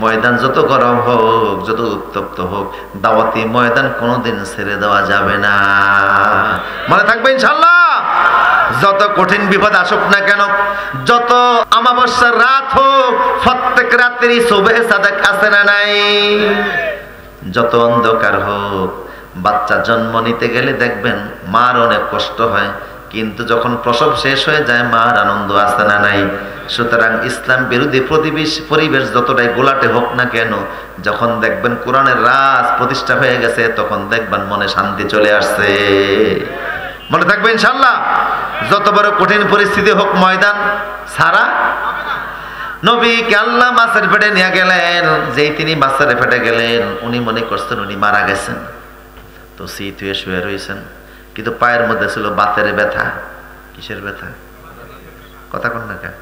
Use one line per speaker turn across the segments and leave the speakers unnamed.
ময়দান যত গরম হোক, যত উত্তপ্ত হোক, দাওয়াতি ময়দান কোনোদিন ছেড়ে দেওয়া যাবে না। মনে থাকবে ইনশাআল্লাহ। যত কঠিন বিপদ আসুক না কেন, যত অমাবস্যার রাত হোক, প্রত্যেক রাত্রি সুবহে সাদেক আছে না নাই? যত অন্ধকার হোক, বাচ্চা জন্ম নিতে গেলে দেখবেন মার অনেক কষ্ট হয়, কিন্তু যখন প্রসব শেষ হয়ে যায় মার আনন্দ আছে না নাই? সুতরাং ইসলাম বিরোধী পরিবেশ যতটাই গোলাটে হোক না কেন, যখন দেখবেন কোরআনের রাজ প্রতিষ্ঠা হয়ে গেছে, তখন দেখবেন মনে শান্তি চলে আসছে। মনে থাকবে ইনশাআল্লাহ। যত বড় কঠিন পরিস্থিতি হোক, ময়দান সারা। নবীকে আল্লাহ মাছের পেটে নিয়ে গেলেন, যেই তিনি মাছের পেটে গেলেন, উনি মনে করছেন উনি মারা গেছেন, তো শীত হয়ে শুয়ে রয়েছেন, কিন্তু পায়ের মধ্যে ছিল বাতের ব্যথা। কিসের ব্যথা? কথা কন না কেন?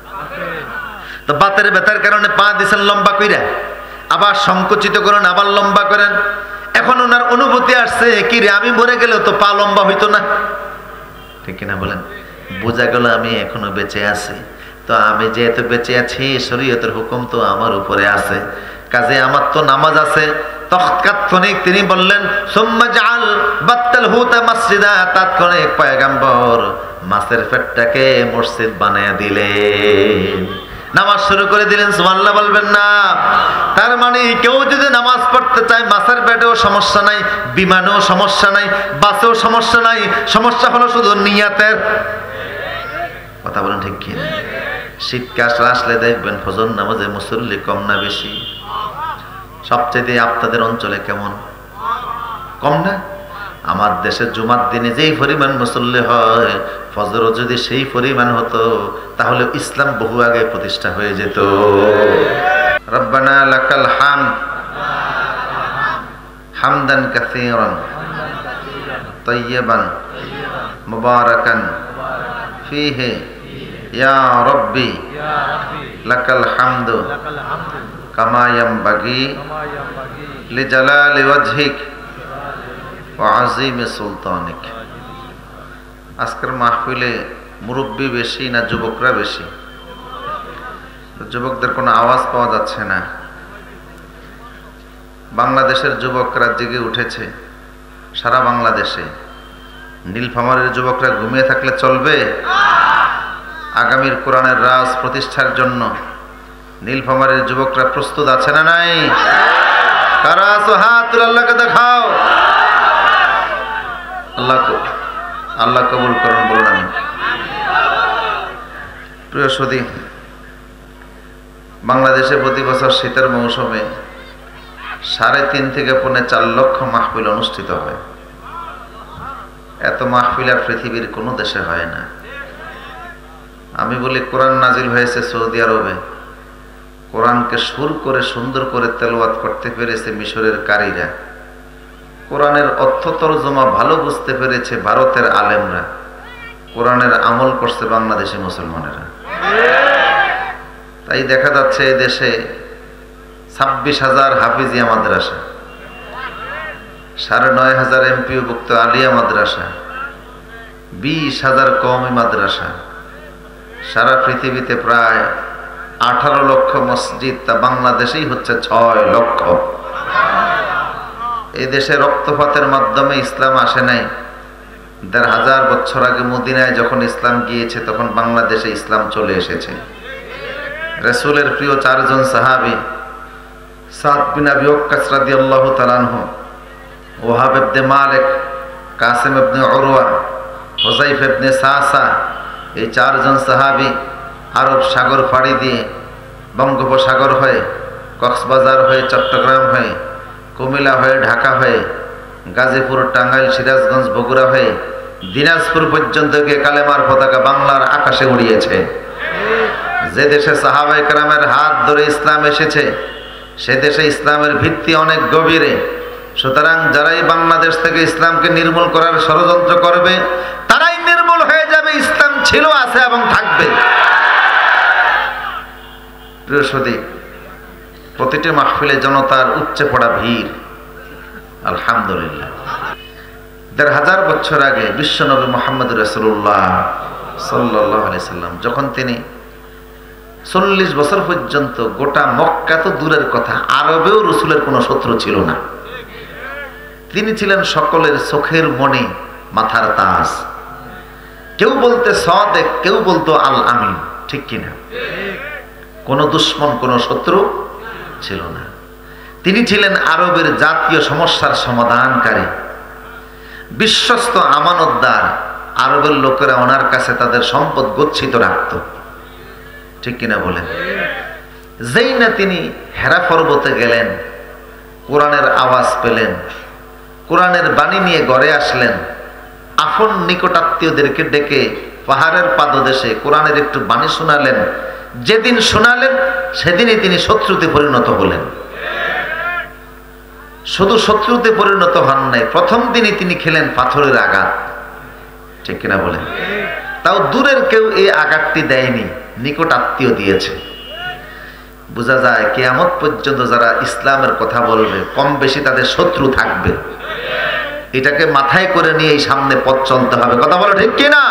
তো বাতের ব্যথার কারণে পা দিছেন লম্বা কইরা, আবার সংকুচিত করেন, আবার লম্বা করেন। এখন ওনার অনুভূতি আসছে, কি রে আমি মরে গেলেও তো পা লম্বা হইতো না, ঠিক কিনা বলেন? বোঝা গেল আমি এখনো বেঁচে আছি। তো আমি যেহেতু বেঁচে আছি, শরীয়তের হুকুম তো আমার উপরে আছে, কাজে আমার তো নামাজ আছে। তৎক্ষণিক তিনি বললেন, সুম্মা জাআল বাত্তাল হুতা মসজিদা, তাৎক্ষণিক পয়গম্বর মাছের পেটটাকে মসজিদ বানায়া দিলেন, নামাজ শুরু করে দিলেন। সুবহানাল্লাহ বলবেন না? তার মানে কেউ যদি নামাজ পড়তে চায়, মাছের পেটেও সমস্যা নাই, বিমানেও সমস্যা নাই, বাসেও সমস্যা নাই, সমস্যা হলো শুধু নিয়াতের। কথা বলেন ঠিক কি? শীতকাল আসলে দেখবেন ফজর নামাজে মুসল্লি কম না বেশি? সবচেয়ে আপনাদের অঞ্চলে কেমন? কম না? আমার দেশে জুমার দিনে যেই পরিমাণ মুসল্লি হয়, ফজরও যদি সেই পরিমাণ হতো, তাহলে ইসলাম বহু আগে প্রতিষ্ঠা হয়ে যেত। রব্বানা লাকাল হামদ হামদান কাসীরান তাইয়্যিবান মুবারাকান ফীহি ইয়া রাব্বি লাকাল হামদু কামা ইয়ানবাগি লিজালালি ওয়াজহিক ওয়া আযীমি সুলতানিক। আজকের মাহফিলে মুরব্বী বেশি না যুবকরা বেশি? যুবকদের কোনো আওয়াজ পাওয়া যাচ্ছে না। বাংলাদেশের যুবকরা জেগে উঠেছে, সারা বাংলাদেশে। নীলফামারীর যুবকরা ঘুমিয়ে থাকলে চলবে? আগামীর কোরআনের রাজ প্রতিষ্ঠার জন্য নীলফামারীর যুবকরা প্রস্তুত আছে না নাই? কারা আছো হাত তুলে আল্লাহকে দেখাও। আল্লাহ কবুল করুন, বলুন আমিন। প্রিয় সুধী, বাংলাদেশে প্রতি বছর শীতের মৌসুমে 3.5 থেকে 4 লক্ষ মাহফিল অনুষ্ঠিত হয়। এত মাহফিল আর পৃথিবীর কোনো দেশে হয় না। আমি বলি কোরআন নাজিল হয়েছে সৌদি আরবে, কোরআনকে সুর করে সুন্দর করে তেলাওয়াত করতে পেরেছে মিশরের কারীরা, কোরআনের অর্থ তরজমা ভালো বুঝতে পেরেছে ভারতের আলেমরা, কোরআনের আমল করছে বাংলাদেশি মুসলমানেরা। তাই দেখা যাচ্ছে এই দেশে 26,000 হাফিজিয়া মাদ্রাসা, 9,500 এমপিওভুক্ত আলিয়া মাদ্রাসা, 20,000 কওমি মাদ্রাসা, সারা পৃথিবীতে প্রায় 18 লক্ষ মসজিদ, তা বাংলাদেশেই হচ্ছে 6 লক্ষ। এই দেশে রক্তপাতের মাধ্যমে ইসলাম আসে নাই। 1,500 বছর আগে মদিনায় যখন ইসলাম গিয়েছে, তখন বাংলাদেশে ইসলাম চলে এসেছে। রাসূলের প্রিয় 4 জন সাহাবী, সাদ বিন আবি ওয়াক্কাস রাদিয়াল্লাহু তাআলা আনহু, ওয়াহাব ইবনে মালিক, কাসিম ইবনে উরওয়া, হুযায়ফা ইবনে সাসা, এই 4 জন সাহাবী আরব সাগর পাড়ি দিয়ে বঙ্গোপসাগর হয়ে, কক্সবাজার হয়ে, চট্টগ্রাম হয়ে, কুমিল্লা হয়ে, ঢাকা হয়ে, গাজীপুর, টাঙ্গাইল, সিরাজগঞ্জ, বগুড়া হয়ে দিনাজপুর পর্যন্ত গিয়ে কালেমার পতাকা বাংলার আকাশে উড়িয়েছে। যে দেশে সাহাবায়ে কেরামের হাত ধরে ইসলাম এসেছে, সে দেশে ইসলামের ভিত্তি অনেক গভীরে। সুতরাং যারাই বাংলাদেশ থেকে ইসলামকে নির্মূল করার ষড়যন্ত্র করবে, তারাই নির্মূল হয়ে যাবে। ইসলাম ছিল, আছে এবং থাকবে। প্রিয় সুধী, প্রতিটি মাহফিলে জনতার উপচে পড়া ভিড়। আলহামদুলিল্লাহ। 1,500 বছর আগে বিশ্বনবী মুহাম্মদ রাসূলুল্লাহ সাল্লাল্লাহু আলাইহি সাল্লাম যখন তিনি 40 বছর পর্যন্ত গোটা মক্কা তো দূরের কথা, আরবেও রসুলের কোনো শত্রু ছিল না। তিনি ছিলেন সকলের চোখের মণি, মাথার তাজ। কেউ বলতে সাদেক, কেউ বলতো আল আমিন, ঠিক কিনা? কোনো দুশ্মন, কোনো শত্রু ছিল না। তিনি ছিলেন আরবের জাতীয় সমস্যার সমাধানকারী, বিশ্বস্ত আমানতদার। আরবের লোকেরা ওনার কাছে তাদের সম্পদ গচ্ছিত রাখত, ঠিক কিনা বলেন? যেই না তিনি হেরা পর্বতে গেলেন, কোরআনের আওয়াজ পেলেন, কোরআনের বাণী নিয়ে ঘরে আসলেন, আপন নিকটাত্মীয়দেরকে ডেকে পাহাড়ের পাদদেশে কোরআনের একটু বাণী শোনালেন। যেদিন শোনালেন সেদিনই তিনি শত্রুতে পরিণত হলেন। শুধু শত্রুতে পরিণত হন নাই, প্রথম দিনই তিনি খেলেন পাথরের আঘাত, ঠিক কিনা বলেন? তাও দূরের কেউ এই আঘাতটি দেয়নি, নিকট আত্মীয় দিয়েছে। বোঝা যায় কিয়ামত পর্যন্ত যারা ইসলামের কথা বলবে কম বেশি তাদের শত্রু থাকবে। এটাকে মাথায় করে নিয়ে এই সামনে পথ চলতে হবে, কথা বলো ঠিক কিনা?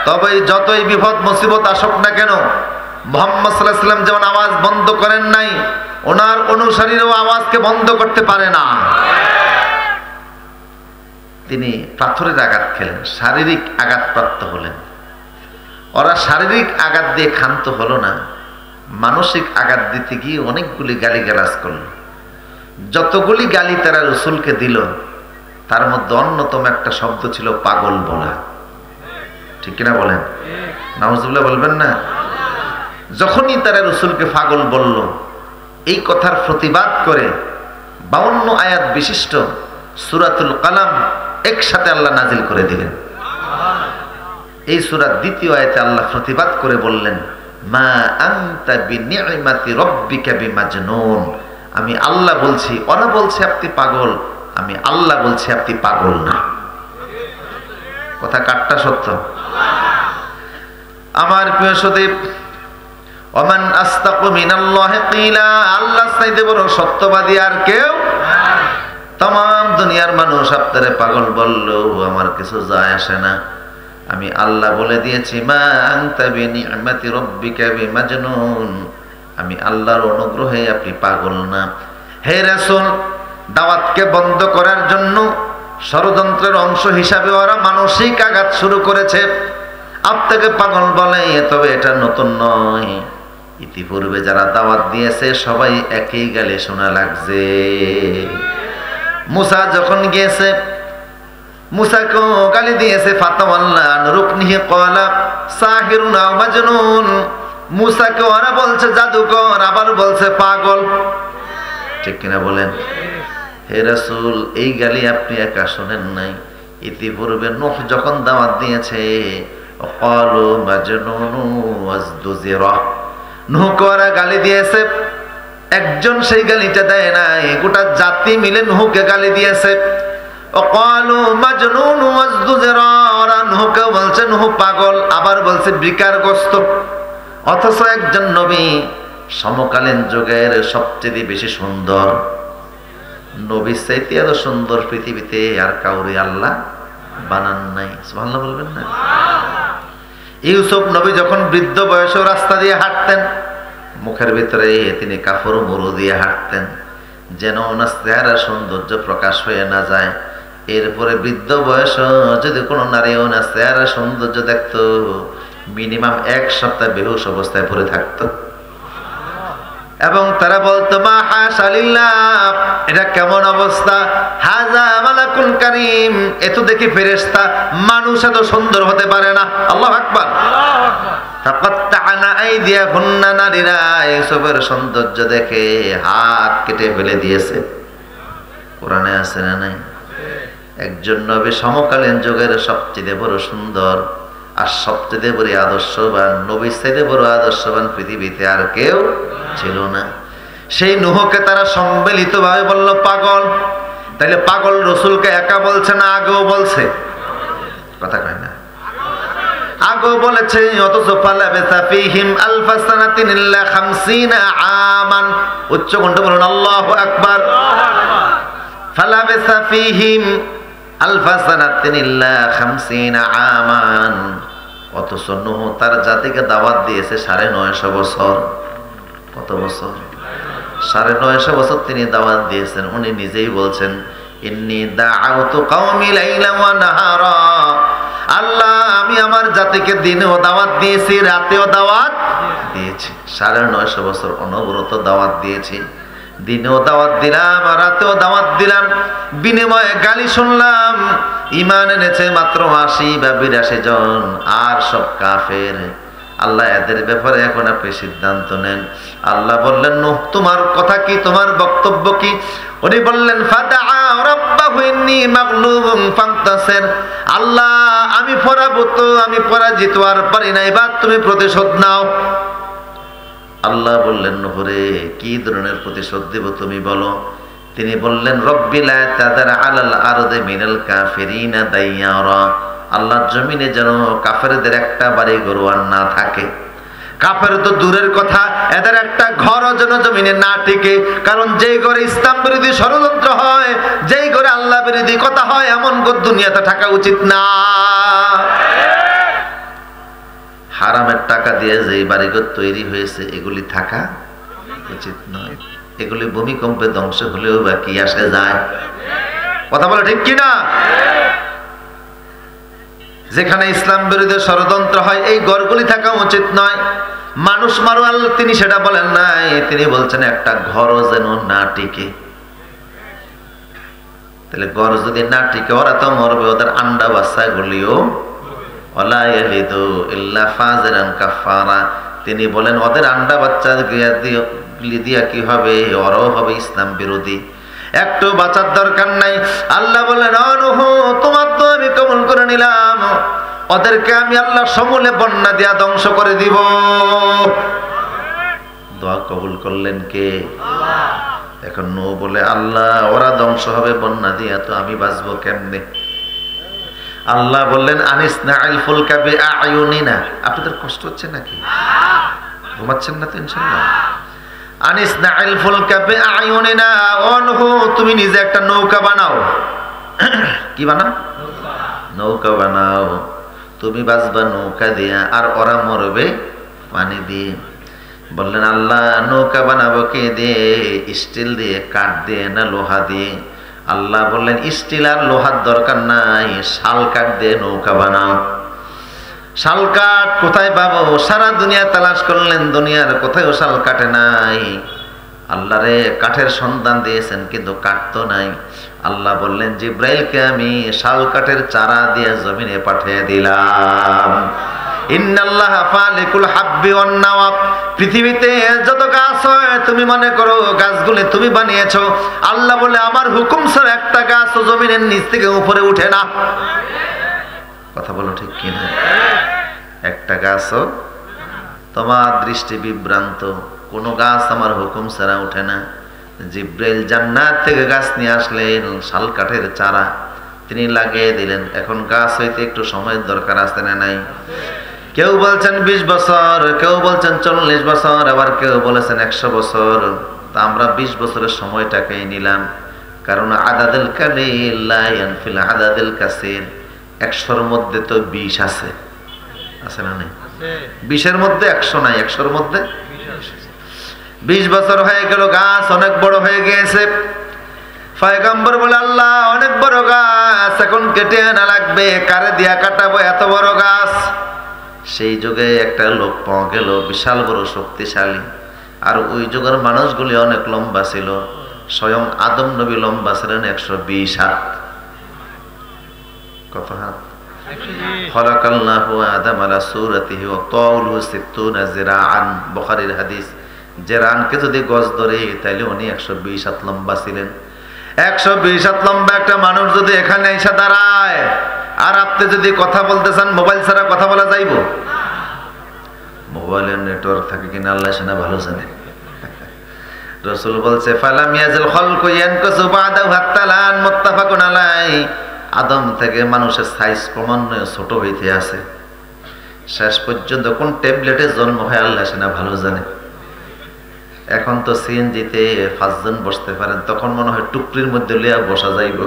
তবে যতই বিপদ মুসিবত আসুক না কেন, মুহাম্মদ সাল্লাল্লাহু আলাইহি ওয়াসাল্লাম যেমন আওয়াজ বন্ধ করেন নাই, ওনার অনুসারীরাও আওয়াজকে বন্ধ করতে পারে না। তিনি পাথরের আঘাত খেলেন, শারীরিক আঘাতপ্রাপ্ত হলেন। ওরা শারীরিক আঘাত দিয়ে ক্ষান্ত হলো না, মানসিক আঘাত দিতে গিয়ে অনেকগুলি গালিগালাজ করল। যতগুলি গালি তারা রসুলকে দিল, তার মধ্যে অন্যতম একটা শব্দ ছিল পাগল বলা, ঠিক কিনা বলেন? নাউজুবিল্লাহ বলবেন না? যখনই তারা রসুলকে পাগল বলল, এই কথার প্রতিবাদ করে 52 আয়াত বিশিষ্ট সূরাতুল কালাম একসাথে আল্লাহ নাজিল করে দিলেন। এই সূরার দ্বিতীয় আয়াতে আল্লাহ প্রতিবাদ করে বললেন, মা আনতা বিনি'মাতি রাব্বিকা বিমাজনুন। আমি আল্লাহ বলছি, ওরা বলছে আপনি পাগল, আমি আল্লাহ বলছি আপনি পাগল না। কথা কাটটা সত্য? আমার প্রিয় সুদীপ, ওমান আস্তাকু মিনাল্লাহি কিলা, আল্লাহ চাইতে বড় সত্যবাদী আর কেউ নাই। तमाम দুনিয়ার মানুষ আপনারে পাগল বললো, আমার কিছু যায় আসে না। আমি আল্লাহ বলে দিয়েছি, মা আনতা বিনি'মাতি রাব্বিকা বিমাজনুন, আমি আল্লাহর অনুগ্রহে আপনি পাগল না। হে রাসূল, দাওয়াতকে বন্ধ করার জন্য ষড়যন্ত্রের অংশ হিসাবে ওরা মানসিক আঘাত শুরু করেছে। আপনাকে পাগল বলে, তবে এটা নতুন নয়। ইতিপূর্বে যারা দাওয়াত দিয়েছে সবাই একই গালে শোনা লাগছে। মুসা যখন গিয়েছে, মুসাকেও গালি দিয়েছে, ফাতাওয়াল্লা আন রুকনিহি ক্বালা সাহিরুন আও মাজনুন। মুসাকে ওরা বলছে জাদুকর, আবার বলছে পাগল, ঠিক কিনা বলেন? হে রাসূল, এই গালি আপনি একা শোনেন নাই। ইতিপূর্বে নূহ যখন দাওয়াত দিয়েছে, ক্বালু মাজনুন ওয়াজদুজিরা, নূহকে ওরা গালি দিয়েছে। একজন সেই গালিটা দেয় নাই, গোটা জাতি মিলে নূহকে গালি দিয়েছে। ক্বালু মাজনুন ওয়াজদুজিরা, ওরা নূহকে বলছে নূহ পাগল, আবার বলছে বিকারগ্রস্ত। অথচ একজন নবী, সমকালীন যুগের সবচেয়ে বেশি সুন্দর নবীর চাইতে এত সুন্দর পৃথিবীতে আর কাউরে আল্লাহ বানান নাই। সুবহানাল্লাহ বলবেন না? ইউসুফ নবী যখন বৃদ্ধ বয়সে রাস্তা দিয়ে হাঁটতেন, মুখের ভিতরে তিনি কাফর মুরু দিয়ে হাঁটতেন, যেন ওনার চেহারা সৌন্দর্য প্রকাশ হয়ে না যায়। এরপরে বৃদ্ধ বয়স যদি কোনো নারী ওনার চেহারা সৌন্দর্য দেখতো, মিনিমাম 1 সপ্তাহ বেহুশ অবস্থায় পড়ে থাকতো। এবং তারা বলতো, মা হাশা লিল্লাহ, এটা কেমন অবস্থা? হাযা মালাকুন কারীম, এত দেখি ফেরেশতা, মানুষ এত সুন্দর হতে পারে না। আল্লাহু আকবার। ফাকাত্তা'না আইদিয়াহুন্না, নারীরা ইউসুফের সৌন্দর্য দেখে হাত কেটে ফেলে দিয়েছে। কোরআনে আছে না নাই? একজন নবী সমকালীন যুগের সবচেয়ে বড় সুন্দর আর সবচেয়ে বড় আদর্শবান, নবীর চাইতে বড় আদর্শবান পৃথিবীতে আর কেউ ছিল না। সেই নূহকে তারা সম্মিলিতভাবে বলল পাগল। তাইলে পাগল রসুলকে একা বলছে না, আগেও বলছে? কথা কয় না? আগেও বলেছে। অথচ ফালাবিসা ফীহিম আলফা সানাতিন ইল্লা 50 আমান। উচ্চ কণ্ঠে বলুন আল্লাহু আকবার। ফালাবিসা ফীহিম আলফা সানাতিন ইল্লা 50 আমান। অথচ নূহ তার জাতিকে দাওয়াত দিয়েছে 950 বছর। কত বছর? 950 বছর তিনি দাওয়াত দিয়েছেন। উনি নিজেই বলছেন, ইন্নী দাআউতু কওমি লাইলা ওয়া নাহারা, আল্লাহ আমি আমার জাতিকে দিনেও দাওয়াত দিয়েছি, রাতেও দাওয়াত দিয়েছি। 950 বছর অনবরত দাওয়াত দিয়েছি, দিনেও দাওয়াত দিলাম, রাতেও দাওয়াত দিলাম, বিনিময়ে গালি শুনলাম। ঈমান এনেছে মাত্র 80 বা 82 জন, আর সব কাফের। আল্লাহ এদের ব্যাপারে এখন আপনি সিদ্ধান্ত নেন। আল্লাহ বললেন, নূহ তোমার কথা কি, তোমার বক্তব্য কি? উনি বললেন, ফাদাআ রাব্বাহু ইন্নী মাগলুবুন ফান্তাসির, আল্লাহ আমি পরাভূত, আমি পরাজিত, আর পারি না, এবার তুমি প্রতিশোধ নাও। আল্লাহ বললেন, নূহ রে কি ধরনের প্রতিশোধ দেব তুমি বলো? তিনি বললেন, রব্বি লা তাযার আলাল আরদি মিনাল কাফিরিনা দাইয়ারা, আল্লাহর জমিনে যেন কাফেরদের একটা বাড়ি ঘর আর না থাকে। কাফের তো দূরের কথা, এদের একটা ঘরও যেন জমিনে না টিকে। কারণ যেই ঘরে ইসলাম বিরোধী ষড়যন্ত্র হয়, যেই ঘরে আল্লাহ বিরোধী কথা হয়, এমন ঘর দুনিয়াতে থাকা উচিত না। হারামের টাকা দিয়ে যেই বাড়িঘর তৈরি হয়েছে, এগুলি থাকা উচিত নয়। এগুলি ভূমিকম্পে ধ্বংস হলেও বা কি আসে যায়? কথা বলে ঠিক কিনা? যেখানে ইসলাম বিরোধী ষড়যন্ত্র হয়, এই ঘরগুলি থাকা উচিত নয়। মানুষ মারো, আল্লাহ তিনি সেটা বলেন নাই, তিনি বলছেন একটা ঘরও যেন না টিকে। তাহলে ঘর যদি না টিকে, ওরা তো মরবে, ওদের আন্ডা বাচ্চা গুলিও ওয়ালা ইয়ালিদু ইল্লা ফাজিরান কাফারা, তিনি বলেন ওদের আন্ডা বাচ্চা দিয়া কি হবে? ওরাও হবে ইসলাম বিরোধী। একটু বাঁচার দরকার নাই। আল্লাহ বলেন, নূহ তোমার তো আমি কবুল করে নিলাম, ওদেরকে আমি আল্লাহ সমূলে বন্যা দিয়া ধ্বংস করে দিব। দোয়া কবুল করলেন কে? আল্লাহ। এখন নূহ বলে, আল্লাহ ওরা ধ্বংস হবে বন্যা দিয়া, তো আমি বাঁচবো কেমনে? আল্লাহ বললেন, আনিসনাইল ফুলকা বিআয়ুনিনা। আপনাদের কষ্ট হচ্ছে নাকি? ঘুমাচ্ছেন না তো ইনশাআল্লাহ? আনিসনাইল ফুলকা বিআয়ুনিনা, ও নূহ তুমি নিজে একটা নৌকা বানাও। কি বানাও? নৌকা বানাও। তুমি বাঁচবা নৌকা দিয়া, আর ওরা মরবে পানি দিয়ে। বললেন, আল্লাহ নৌকা বানাবো কে দিয়ে? স্টিল দিয়ে, কাঠ দিয়ে, না লোহা দিয়ে? আল্লাহ বললেন, স্টিল আর লোহার দরকার নাই, শাল কাঠ দিয়ে নৌকা বানাও। শাল কাঠ কোথায় পাবো? সারা দুনিয়া তালাশ করলেন, দুনিয়ার কোথাও শাল কাঠে নাই। আল্লাহ রে কাঠের সন্ধান দিয়েছেন, কিন্তু কাঠ তো নাই। আল্লাহ বললেন, জিব্রাইলকে আমি শাল কাঠের চারা দিয়ে জমিনে পাঠিয়ে দিলাম। ইন্নাল্লাহা ফালিকুল হাব্বি ওয়ান নাওয়া, পৃথিবীতে যত গাছ হয় তুমি মনে করো গাছগুলি তুমি বানিয়েছো। আল্লাহ বলে, আমার হুকুম ছাড়া একটা গাছ জমিনের নিচ থেকে উপরে উঠে না। কথা বলো ঠিক কিনা? একটা গাছও তোমার দৃষ্টি বিভ্রান্ত, কোনো গাছ আমার হুকুম ছাড়া উঠে না। জিব্রাইল জান্নাত থেকে গাছ নিয়ে আসলেন, শাল কাঠের চারা তিনি লাগিয়ে দিলেন। এখন গাছ হইতে একটু সময়ের দরকার আছে না নাই? কেউ বলছেন 20 বছর, কেউ বলছেন 40 বছর, আবার কেউ বলেছেন 100 বছর। তা আমরা 20 বছরের সময়টাকেই নিলাম, কারণ আদাদুল কালিল লা ইয়ানফিল আদাদুল কাসির। 100-র মধ্যে তো 20 আছে, আছে না নেই? 20-এর মধ্যে 100 নাই, 100-র মধ্যে 20 বছর হয়ে গেল, গাছ অনেক বড় হয়ে গিয়েছে। পয়গম্বর বলে, আল্লাহ অনেক বড় গাছ, এখন কেটে আনা লাগবে, কারে দিয়া কাটাবো এত বড় গাছ? সেই যুগে একটা লোক পাওয়া গেল, বিশাল বড় শক্তিশালী। আর ওই যুগের মানুষগুলি অনেক লম্বা ছিল। স্বয়ং আদম নবী লম্বা ছিলেন 120 হাত। কত হাত? খলাকাল্লাহু আদম আলা সূরাতিহি ওয়া তাউলুহু 60 জিরাআন, বুখারীর হাদিস। জিরানকে যদি গজ ধরে তাইলে উনি 120 হাত লম্বা ছিলেন। 120 হাত লম্বা একটা মানুষ যদি এখানে এসে দাঁড়ায়, আর আপনি যদি কথা বলতে চান, মোবাইল ছাড়া কথা বলা যাইব? মোবাইলের নেটওয়ার্ক থাকে কিনা আল্লাহ সেনা ভালো জানে। রাসূল বলছে, ফালাম ইয়াজিল খালকু ইয়ানকুসু বাদাহু হাত্তা লান, মুত্তাফাকুন আলাইহি। আদম থেকে মানুষের সাইজ ক্রমান্বয়ে ছোট হইতে আছে, শেষ পর্যন্ত কোন ট্যাবলেটে জন্ম হয় আল্লাহ সেনা ভালো জানে। এখন তো সিএনজিতে 5 জন বসতে পারেন, তখন মনে হয় টুকরির মধ্যে লিয়া বসা যাইব।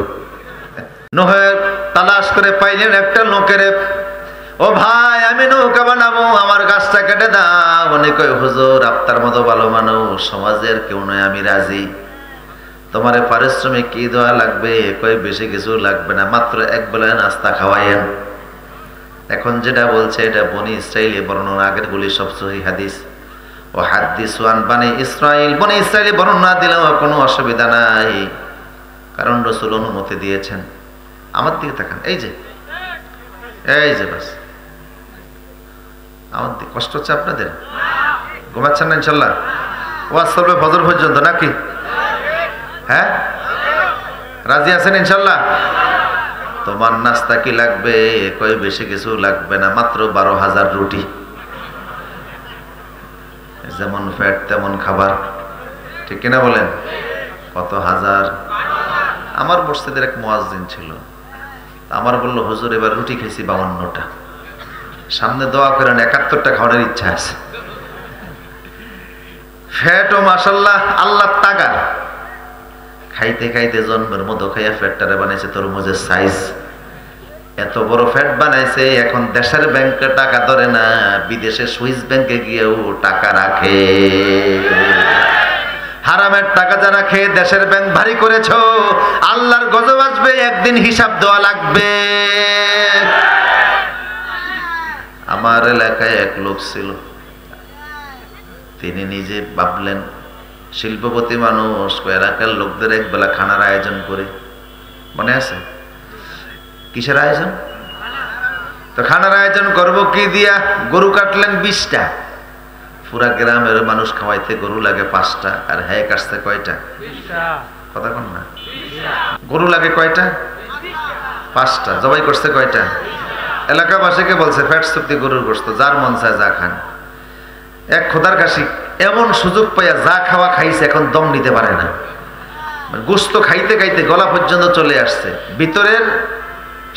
নূহ তালাশ করে পাইলেন একটা লোকের, ও ভাই আমি নৌকা বানাবো, আমার গাছটা কেটে দাও। উনি কয় হুজুর আপনার মতো ভালো মানুষ সমাজের কেউ নয়, আমি রাজি। তোমার পারিশ্রমিক কি দেওয়া লাগবে? কয় বেশি কিছু লাগবে না, মাত্র এক বেলা নাস্তা খাওয়াইয়েন। এখন যেটা বলছে এটা বনি ইসরাইলি বর্ণনা, আগের গুলি সব সহিহ হাদিস। ও হাদিস ওয়ান বনি ইসরাইল, বনি ইসরাইলি বর্ণনা দিলেও কোনো অসুবিধা নাই, কারণ রাসূল অনুমতি দিয়েছেন। আমার দিকে তাকান, এই যে বাস। আমার দিকে কষ্ট হচ্ছে আপনাদের? ঘুমাচ্ছেন না ইনশাল্লাহ? ওয়াজ চলবে ফজর পর্যন্ত নাকি? হ্যাঁ, রাজি আছেন ইনশাল্লাহ? তোমার নাস্তা কি লাগবে? কই বেশি কিছু লাগবে না, মাত্র 12,000 রুটি। যেমন ফ্যাট তেমন খাবার, ঠিক কিনা বলেন? কত হাজার? আমার মসজিদের এক মুয়াজ্জিন ছিল, আমার বললো হুজুর এবার রুটি খেয়েছি 52টা, সামনে দোয়া করেন 71টা খাওয়ানোর ইচ্ছা আছে। ফ্যাটও মাশাল্লাহ আল্লাহ তাগার, খাইতে খাইতে জন্মের মতো খাইয়া ফ্যাটটারে বানাইছে তরমুজের সাইজ। এত বড় ফ্যাট বানাইছে, এখন দেশের ব্যাংকে টাকা ধরে না, বিদেশে সুইস ব্যাংকে গিয়েও টাকা রাখে। হারামের টাকা যারা খেয়ে দেশের ব্যাংক ভারী করেছো, আল্লাহর গজব আসবে, একদিন হিসাব দেওয়া লাগবে। আমার এলাকায় এক লোক ছিল, তিনি নিজে ভাবলেন শিল্পপতি মানুষ, এলাকার লোকদের এক বেলা খানার আয়োজন করে, মনে আছে? কিসের আয়োজন? তো খানার আয়োজন করব কি দিয়া? গরু কাটলেন 20টা, পুরা গ্রামের মানুষ খাওয়াইতে গরু লাগে 5টা, আর হ্যাঁ কাটছে কয়টা? কথা কন না, গরু লাগে কয়টা? 5টা। জবাই করছে কয়টা? এলাকাবাসীকে বলছে ফ্যাট চুক্তি গরুর গোশত, যার মন চায় যা খান। এক খোদার কাশি এমন সুযোগ পাইয়া যা খাওয়া খাইছে, এখন দম নিতে পারে না, গোশত খাইতে খাইতে গলা পর্যন্ত চলে আসছে, ভিতরের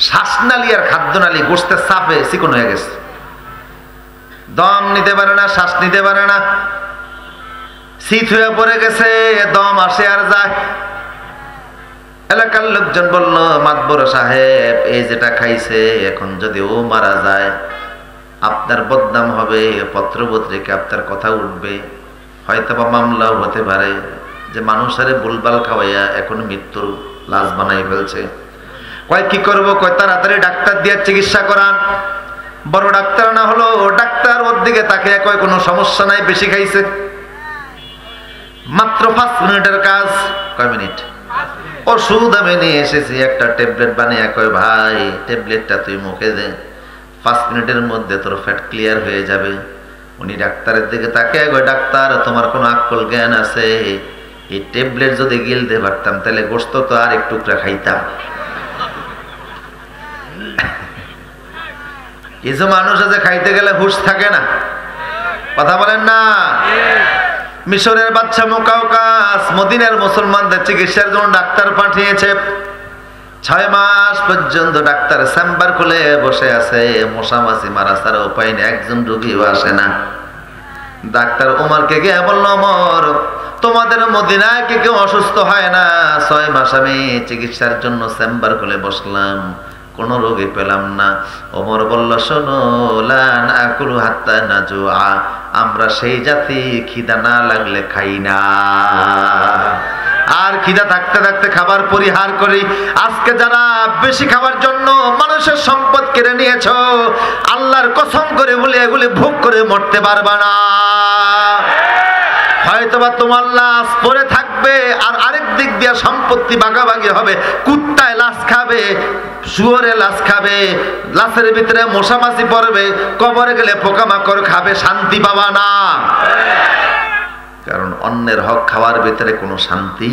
শ্বাসনালী আর খাদ্যনালী গোশতের চাপে চিকন হয়ে গেছে, দম নিতে পারে না, শ্বাস নিতে পারে না, শীত হয়ে পড়ে গেছে, দম আসে আর যায়। এলাকার লোকজন বলল মাতবর সাহেব, এই যেটা খাইছে এখন যদি ও মারা যায় আপনার বদনাম হবে, পত্রপত্রিকা আপনার কথা উঠবে, হয়তোবা মামলাও হতে পারে যে মানুষের বুলবাল খাওয়াইয়া এখন মৃত্যুর লাশ বানাই ফেলছে। কয় কি করবো? কয় তাড়াতাড়ি ডাক্তার দিয়ে চিকিৎসা করান। বড় ডাক্তার না হলো ডাক্তার ওর দিকে তাকে কয় কোনো সমস্যা নাই, বেশি খাইছে। মাত্র 5 মিনিটের কাজ। কয় মিনিট? ওষুধ আমি নিয়ে এসেছি, একটা ট্যাবলেট বানিয়ে কয় ভাই ট্যাবলেটটা তুই মুখে দে, 5 মিনিটের মধ্যে তোর ফ্যাট ক্লিয়ার হয়ে যাবে। উনি ডাক্তারের দিকে তাকে কয় ডাক্তার তোমার কোনো আকল জ্ঞান আছে? এই ট্যাবলেট যদি গিলতে পারতাম তাহলে গোশত তো আর এক টুকরা খাইতাম। কিছু মানুষ আছে খাইতে গেলে হুঁশ থাকে না, কথা বলেন না। মিশরের বাদশা মুকাওকাস মদিনার মুসলমানদের চিকিৎসার জন্য ডাক্তার পাঠিয়েছে। 6 মাস পর্যন্ত ডাক্তার চেম্বার খুলে বসে আছে, মশামাছি মারা ছাড়া উপায় নেই, একজন রোগীও আসে না। ডাক্তার ওমরকে গিয়ে বলল, ওমর তোমাদের মদিনায় কে কেউ অসুস্থ হয় না? 6 মাস আমি চিকিৎসার জন্য চেম্বার খুলে বসলাম, কোন রোগী পেলাম না। ওমর বলল, শোনো লান আকুলু হাত্তা নাজুআ, আমরা সেই জাতি খিদা না লাগলে খাই না, আর খিদা থাকতে থাকতে খাবার পরিহার করি। আজকে যারা বেশি খাবার জন্য মানুষের সম্পদ কেড়ে নিয়েছো, আল্লাহর কসম করে বলে এগুলি ভোগ করে মরতে পারবা না। হয়তোবা তোমার লাশ পরে থাকবে, আর আরেক দিক দিয়ে সম্পত্তি ভাগাভাগি হবে। কুত্তায় লাশ খাবে, শুয়োরে লাশ খাবে, লাশের ভিতরে মশামাছি পড়বে, কবরে গেলে পোকামাকড় খাবে, শান্তি পাবা না। কারণ অন্যের হক খাওয়ার ভিতরে কোনো শান্তি।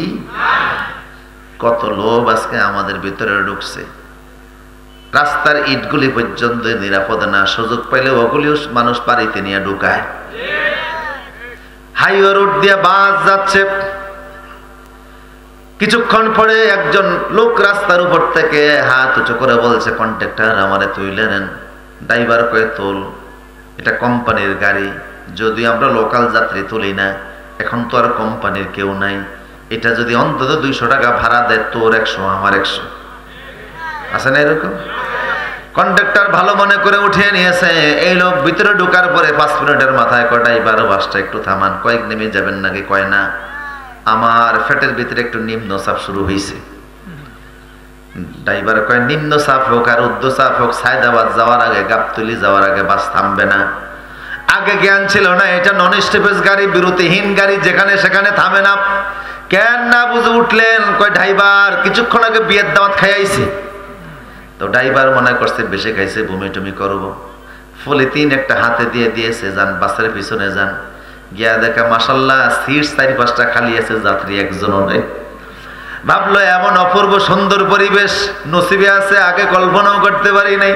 কত লোভ আজকে আমাদের ভিতরে ঢুকছে। রাস্তার ইটগুলি পর্যন্ত নিরাপদ না, সুযোগ পাইলে ওগুলিও মানুষ বাড়িতে নিয়ে ঢুকায়। হাইওয়ে রোড দিয়ে বাস যাচ্ছে, কিছুক্ষণ পরে একজন লোক রাস্তার উপর থেকে হাত উঁচু করে বলছে, কন্ট্রাক্টর আমারে তুইলে নেন। ড্রাইভার কয়ে তোল, এটা কোম্পানির গাড়ি, যদি আমরা লোকাল যাত্রী তুলি না, এখন তো আর কোম্পানির কেউ নাই, এটা যদি অন্তত 200 টাকা ভাড়া দেয়, তোর 100 আমার 100, আছে না এরকম? কন্ডাক্টর ভালো মনে করে উঠিয়ে নিয়েছে। এই লোক ভিতরে ঢোকার পরে 5 মিনিটের মাথায় কটাই 12 বাসটা একটু থামান, কয়েক নেমে যাবেন নাকি? কয় না, আমার ফ্যাটের ভিতরে একটু নিম্ন চাপ শুরু হয়েছে। ড্রাইভার কয় নিম্ন চাপ হোক আর উর্ধ্ব চাপ হোক, সায়দাবাদ যাওয়ার আগে, গাবতলি যাওয়ার আগে বাস থামবে না। আগে জ্ঞান ছিল না, এটা নন স্টপেজ গাড়ি, বিরতিহীন গাড়ি, যেখানে সেখানে থামে না। কেন না বুঝে উঠলেন? কয় ড্রাইভার কিছুক্ষণ আগে বিয়ের দাওয়াত খাইয়াইছে। তো ড্রাইভার মনে করছে বেশি খাইছে, বমি টমি করবো। পলিথিন একটা হাতে দিয়ে দিয়েছে, যান বাসের পিছনে যান। গিয়া দেখা মাশাল্লাহ সিট 4-5টা খালি আছে, যাত্রী একজনও নেই। ভাবলো এমন অপূর্ব সুন্দর পরিবেশ নসিবে আছে, আগে কল্পনাও করতে পারি নাই।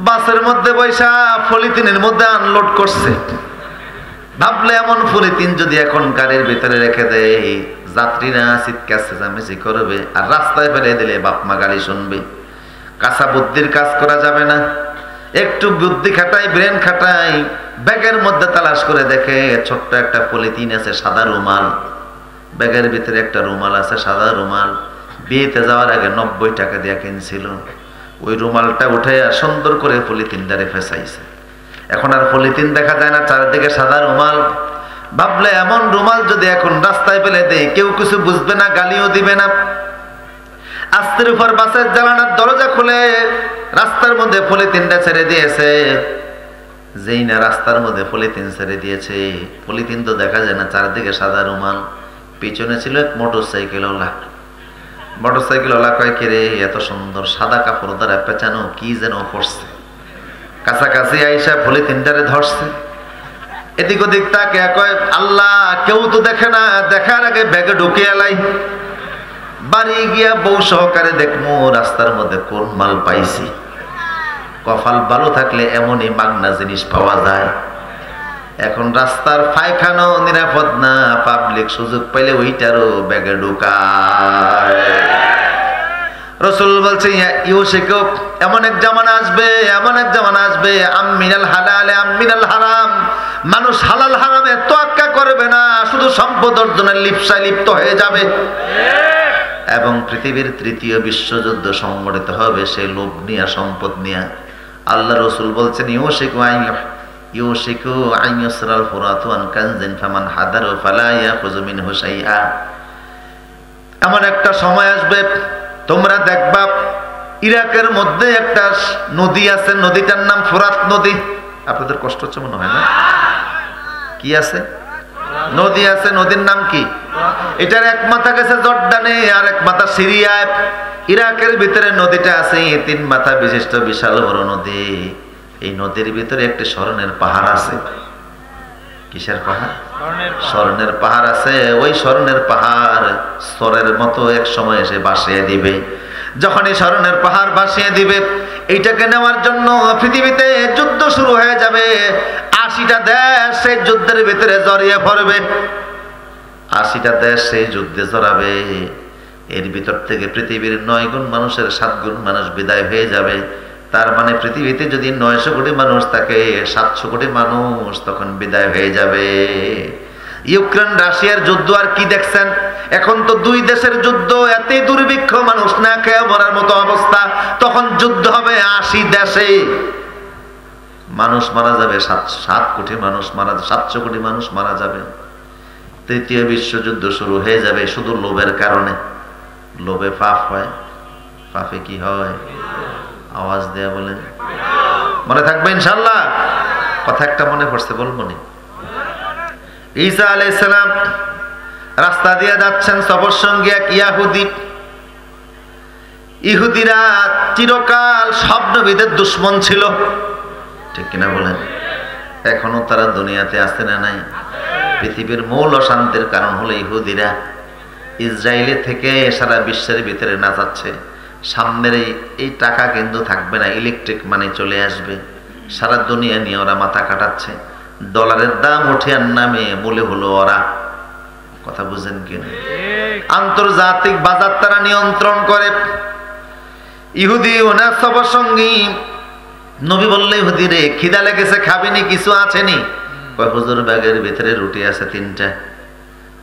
বাসের মধ্যে বৈশা পলিথিনের মধ্যে আনলোড করছে। ভাবলে এমন পলিথিন যদি এখন গাড়ির ভিতরে রেখে দেয়, যাত্রীরা চিৎকার চেঁচামেচি করবে, আর রাস্তায় ফেলে দিলে বাপ মা গালি শুনবে। কাঁচা বুদ্ধির কাজ করা যাবে না, একটু বুদ্ধি খাটাই, ব্রেন খাটাই। ব্যাগের মধ্যে তালাশ করে দেখে ছোট্ট একটা পলিথিন আছে, সাদা রুমাল। ব্যাগের ভিতরে একটা রুমাল আছে, সাদা রুমাল। বিয়েতে যাওয়ার আগে 90 টাকা দিয়ে কিনছিল। ওই রুমালটা উঠে সুন্দর করে পলিথিনটারে ফেসাইছে। এখন আর পলিথিন দেখা যায় না, চারিদিকে সাদা রুমাল। ভাবলে এমন রুমাল যদি এখন রাস্তায় ফেলে দেয়, কেউ কিছু বুঝবে না, গালিও দিবে না। আস্তের উপর বাসের জানালার দরজা খুলে রাস্তার মধ্যে পলিথিনটা ছেড়ে দিয়েছে। যেই না রাস্তার মধ্যে পলিথিন ছেড়ে দিয়েছে, পলিথিন তো দেখা যায় না, চারিদিকে সাদা রুমাল। পিছনে ছিল এক মোটরসাইকেলওয়ালা। মোটরসাইকেলওয়ালা কয়, কে রে, এত সুন্দর সাদা কাপড় দ্বারা পেঁচানো, কি যেন পড়ছে। কাছাকাছি আইসা পলিথিনটারে ধরছে, এদিক ওদিক তাকে কয়, আল্লাহ কেউ তো দেখে না, দেখার আগে ব্যাগে ঢুকিয়ে লাই। বাড়ি গিয়া বউ সহকারে দেখমু রাস্তার মধ্যে কোন মাল পাইছি। কপাল ভালো থাকলে এমনই মাগনা জিনিস পাওয়া যায়। এখন রাস্তার পায়খানা নিরাপদ না, পাবলিক সুযোগ পাইলে ওইটারও ব্যাগে ঢুকায়। রাসূল বলছে, ইউশিকু, এমন এক জামানা আসবে, এমন এক জামানা আসবে, আমিনাল হালালে আমিনাল হারাম। মানুষ হালাল হারামে তোয়াক্কা করবে না, শুধু সম্পদ অর্জনের লিপ্সায় লিপ্ত হয়ে যাবে। এবং পৃথিবীর 3য় বিশ্বযুদ্ধ সংঘটিত হবে সেই লোভ নিয়া, সম্পদ নিয়া। আল্লাহ রসুল বলছেন, ইউশিকু আন ইউসরাল ফুরাতু আন কানজিন ফামান হাদারু ফালা ইয়াখুযু মিনহু শাইআ। এমন একটা সময় আসবে, তোমরা দেখবা ইরাকের মধ্যে একটা নদী আছে, নদীটার নাম ফুরাত নদী। আপনাদের কষ্ট হচ্ছে মনে হয় না? কি আছে? নদী আছে, নদীর নাম কি? এটার এক মাথা গেছে জর্ডানে, আর এক মাথা সিরিয়ায়। ইরাকের ভিতরে নদীটা আছে, 3 মাথা বিশিষ্ট বিশাল বড় নদী। এই নদীর ভিতরে একটি স্বর্ণের পাহাড় আছে। কিসের পাহাড়? স্বর্ণের পাহাড় আছে। ওই স্বর্ণের পাহাড় স্তরের মতো এক সময় এসে ভাসিয়ে দিবে। যখনই স্বর্ণের পাহাড় ভাসিয়ে দিবে, এইটাকে নেওয়ার জন্য পৃথিবীতে যুদ্ধ শুরু হয়ে যাবে। 80টা দেশ সেই যুদ্ধের ভিতরে জড়িয়ে পড়বে। 80টা দেশ সেই যুদ্ধে জড়াবে। এর ভিতর থেকে পৃথিবীর 9 গুণ মানুষের 7 গুণ মানুষ বিদায় হয়ে যাবে। তার মানে পৃথিবীতে যদি 900 কোটি মানুষ থাকে, 700 কোটি মানুষ তখন বিদায় হয়ে যাবে। ইউক্রেন রাশিয়ার যুদ্ধ আর কি দেখছেন? এখন তো 2 দেশের যুদ্ধ, এতই দুর্ভিক্ষ, মানুষ না খেয়ে মরার মতো অবস্থা। তখন যুদ্ধ হবে 80 দেশে, মানুষ মারা যাবে, 7 কোটি মানুষ মারা, 700 কোটি মানুষ মারা যাবে। 3য় বিশ্বযুদ্ধ শুরু হয়ে যাবে, শুধু লোভের কারণে। লোভে পাপ হয়, পাপে কি হয়? আওয়াজ দেয়া বলেন, মনে থাকবে ইনশাআল্লাহ। কথা একটা মনে পড়ছে, বলবো নি। ঈসা আলাইহিস সালাম রাস্তা দিয়ে যাচ্ছেন, সফর সঙ্গী এক ইয়াহুদি। ইহুদিরা চিরকাল সব নবীদের দুশমন ছিল, ঠিক কিনা বলেন? এখনো তারা দুনিয়াতে আছে না নাই? পৃথিবীর মূল অশান্তির কারণ হলো ইহুদিরা। ইসরায়েলি থেকে সারা বিশ্বের ভিতরে নাচাচ্ছে, সামনের এই টাকা কিন্তু থাকবে না, ইলেকট্রিক মানি চলে আসবে। সারা দুনিয়া নিয়ে ওরা মাথা কাটাচ্ছে। ডলারের দাম ওঠার নামে মূলে হলো ওরা। কথা বুঝেন কিনা? আন্তর্জাতিক বাজার তারা নিয়ন্ত্রণ করে। ইহুদি ওনার সবার সঙ্গী নবী বললে, ইহুদি রে, খিদা লেগেছে, খাবিনি, কিছু আছেনি? কয়, হুজুর ব্যাগের ভিতরে রুটি আছে 3টা।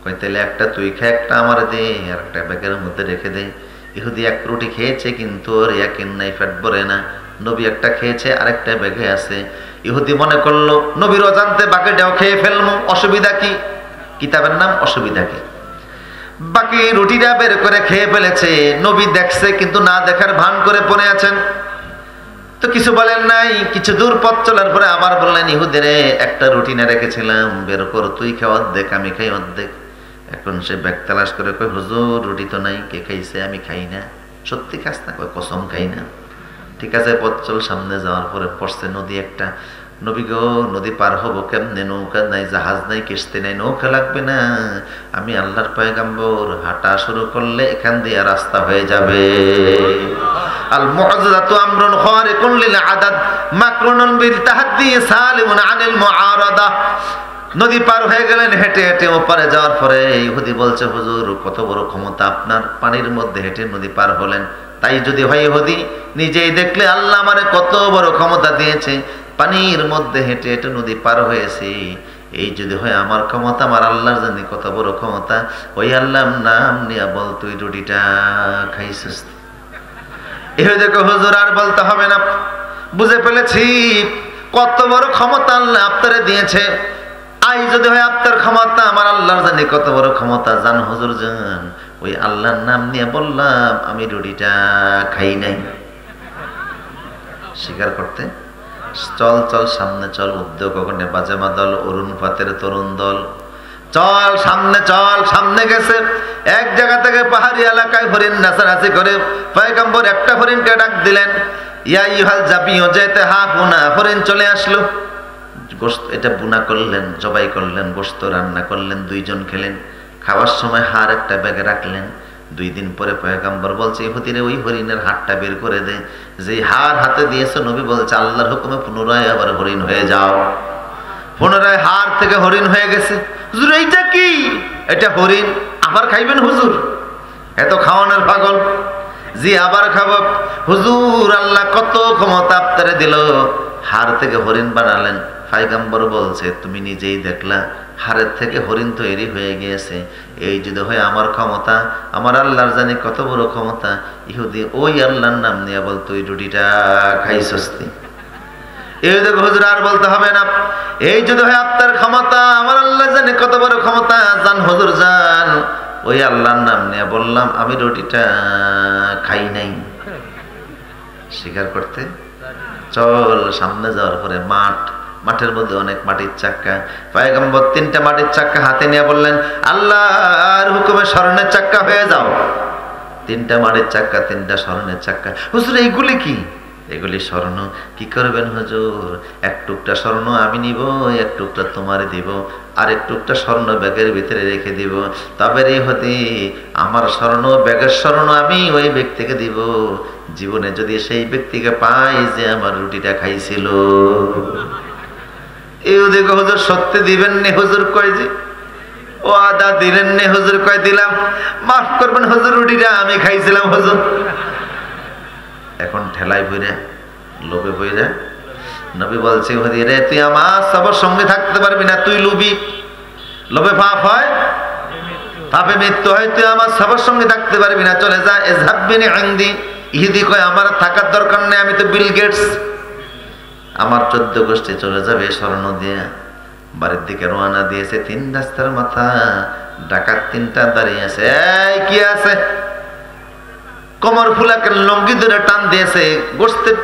কয়, তাহলে একটা তুই খা, একটা আমার দে, আর একটা ব্যাগের মধ্যে রেখে দে। ইহুদি 1 রুটি খেয়েছে, কিন্তু ওর ইয়াকিন নাই, পেট ভরে না। নবী একটা খেয়েছে, আরেকটা ব্যাগে আছে। ইহুদি মনে করলো নবীর অজান্তে বাকিটাও খেয়ে ফেলবো, অসুবিধা কি? কিতাবের নাম অসুবিধা কি। বাকি রুটিটা বের করে খেয়ে ফেলেছে। নবী দেখছে কিন্তু না দেখার ভান করে পড়ে আছেন, তো কিছু বলেন নাই। কিছু দূর পথ চলার পরে আবার বললেন, ইহুদিরে একটা রুটি না রেখেছিলাম, বের কর, তুই খাও অর্ধেক, আমি খাই অর্ধেক। এখন সে ব্যাগ তালাশ করে কই, হুজুর রুটি তো নাই, কে খাইছে? আমি খাই না। সত্যি খাস না? কয় কসম খাই না। ঠিক আছে, পথ চল। সামনে যাওয়ার পরে পড়ছে নদী একটা। নবী গো, নদী পার হবো কেমনে? নৌকা নাই, জাহাজ নাই, কিস্তি নাই, নৌকা লাগবে না। আমি আল্লাহর পয়গম্বর, হাঁটা শুরু করলে এখান দিয়ে রাস্তা হয়ে যাবে। আল মুআজিজাতু আমরুন খারিকুন লিল আদাদ মাকরুনুন বিল তাহাদ্দি সালিমুন আনিল মুআরাদা। নদী পার হয়ে গেলেন হেঁটে হেঁটে। ওপারে যাওয়ার পরে ইহুদি বলছে, হুজুর কত বড় ক্ষমতা আপনার, পানির মধ্যে হেঁটে নদী পার হলেন। তাই যদি হয় ইহুদি, নিজেই দেখলে আল্লাহ আমারে কত বড় ক্ষমতা দিয়েছে, পানির মধ্যে হেঁটে হেঁটে নদী পার হয়েছি। এই যদি হয় আমার ক্ষমতা, আমার আল্লাহর জানি কত বড় ক্ষমতা। ওই আল্লাহর নাম নিয়ে বল, তুই রুটিটা খাইছিস? ইহুদি দেখো, হুজুর আর বলতে হবে না, বুঝে ফেলেছি কত বড় ক্ষমতা আল্লাহ আপনারে দিয়েছে। আই যদি হয় আপনার ক্ষমতা, আমার আল্লাহর জানি কত বড় ক্ষমতা। জান হুজুর জান, ওই আল্লাহর নাম নিয়ে বললাম, আমি রুটিটা খাই নাই। স্বীকার করতে চল চল, সামনে চল। উদ্যোগ ওখানে বাজেমা দল, অরুণ ফাতের তরুণ দল, চল সামনে চল। সামনে গেছে, এক জায়গা থেকে পাহাড়ি এলাকায় হরিণ নাচানাচি করে পয়গম্বর একটা হরিণকে ডাক দিলেন, ইয়া ইউহাল জাবিও যেতে হা হুনা। হরিণ চলে আসলো। গোশত এটা বুনা করলেন, জবাই করলেন, গোশত রান্না করলেন, দুইজন খেলেন। খাওয়ার সময় হাড় একটা ব্যাগে রাখলেন। 2 দিন পরে পয়গম্বর বলছে, ইহুদিরে ওই হরিণের হাড়টা বের করে দে। যে হাড় হাতে দিয়েছে, নবী বলছে, আল্লাহর হুকুমে পুনরায় আবার হরিণ হয়ে যাও। পুনরায় হাড় থেকে হরিণ হয়ে গেছে। হুজুর এইটা কি? এটা হরিণ। আবার খাইবেন হুজুর? এত খাওয়ানোর পাগল। জি আবার খাবো। হুজুর আল্লাহ কত ক্ষমতা আপনারে দিল, হাড় থেকে হরিণ বানালেন। পয়গম্বর বলছে, তুমি নিজেই দেখলা হাড়ের থেকে হরিণ তৈরি হয়ে গিয়েছে। এই যদি হয় আমার ক্ষমতা, আমার আল্লাহর জানি কত বড় ক্ষমতা। ইহুদি ওই আল্লাহর নাম নিয়ে বল, তুই রুটিটা খাইছস? এই দেখো হুজুর আর বলতে হবে না, এই যদি হয় আপনার ক্ষমতা, আমার আল্লাহ জানি কত বড় ক্ষমতা। জান হুজুর জান, ওই আল্লাহর নাম নিয়ে বললাম, আমি রুটিটা খাই নাই। স্বীকার করতে চল। সামনে যাওয়ার পরে মাঠ, মাঠের মধ্যে অনেক মাটির চাক্কা। পয়গম্বর 3টা মাটির চাক্কা হাতে নিয়ে বললেন, আল্লাহর হুকুমে স্বর্ণের চাক্কা হয়ে যাও। 3টা মাটির চাক্কা, 3টা স্বর্ণের চাক্কা। হুজুর এইগুলি কি? এগুলি স্বর্ণ। কি করবেন হুজুর? এক টুকটা স্বর্ণ আমি নিব, এক টুকটা তোমারে দিব, আর এক টুকটা স্বর্ণ ব্যাগের ভিতরে রেখে দিব। তবে রে হতে আমার স্বর্ণ, ব্যাগের স্বর্ণ আমি ওই ব্যক্তিকে দিব, জীবনে যদি সেই ব্যক্তিকে পাই যে আমার রুটিটা খাইছিল। এই দেখো হুজুর, সত্যি দিবেন নি? হুজুর কয় যে ও আদা দিলেন নি? হুজুর কয় দিলাম। মাফ করবেন হুজুর, রুটিটা আমি খাইছিলাম হুজুর। এখন ঠেলাই বইরা, লোভে বইরা নবী বলছে, রে তুই আমার সবার সঙ্গে থাকতে পারবি না, তুই লুবি। লোভে পাপ হয়, পাপে মৃত্যু হয়। তুই আমার সবার সঙ্গে থাকতে পারবি না, চলে যা। এজহাবিনি ইনদি। ইহুদি কয়, আমার থাকার দরকার নেই, আমি তো বিল গেটস। আমার 14 গোষ্ঠী চলে যাবে স্বর্ণ দিয়ে। বাড়ির দিকে রওনা দিয়েছে। 3 রাস্তার মাথা ডাকাত 3টা দাঁড়িয়ে আছে। এই কি আছে? কোমর ফুলাকে লঙ্গি ধরে টান দিয়েছে। গোস্তের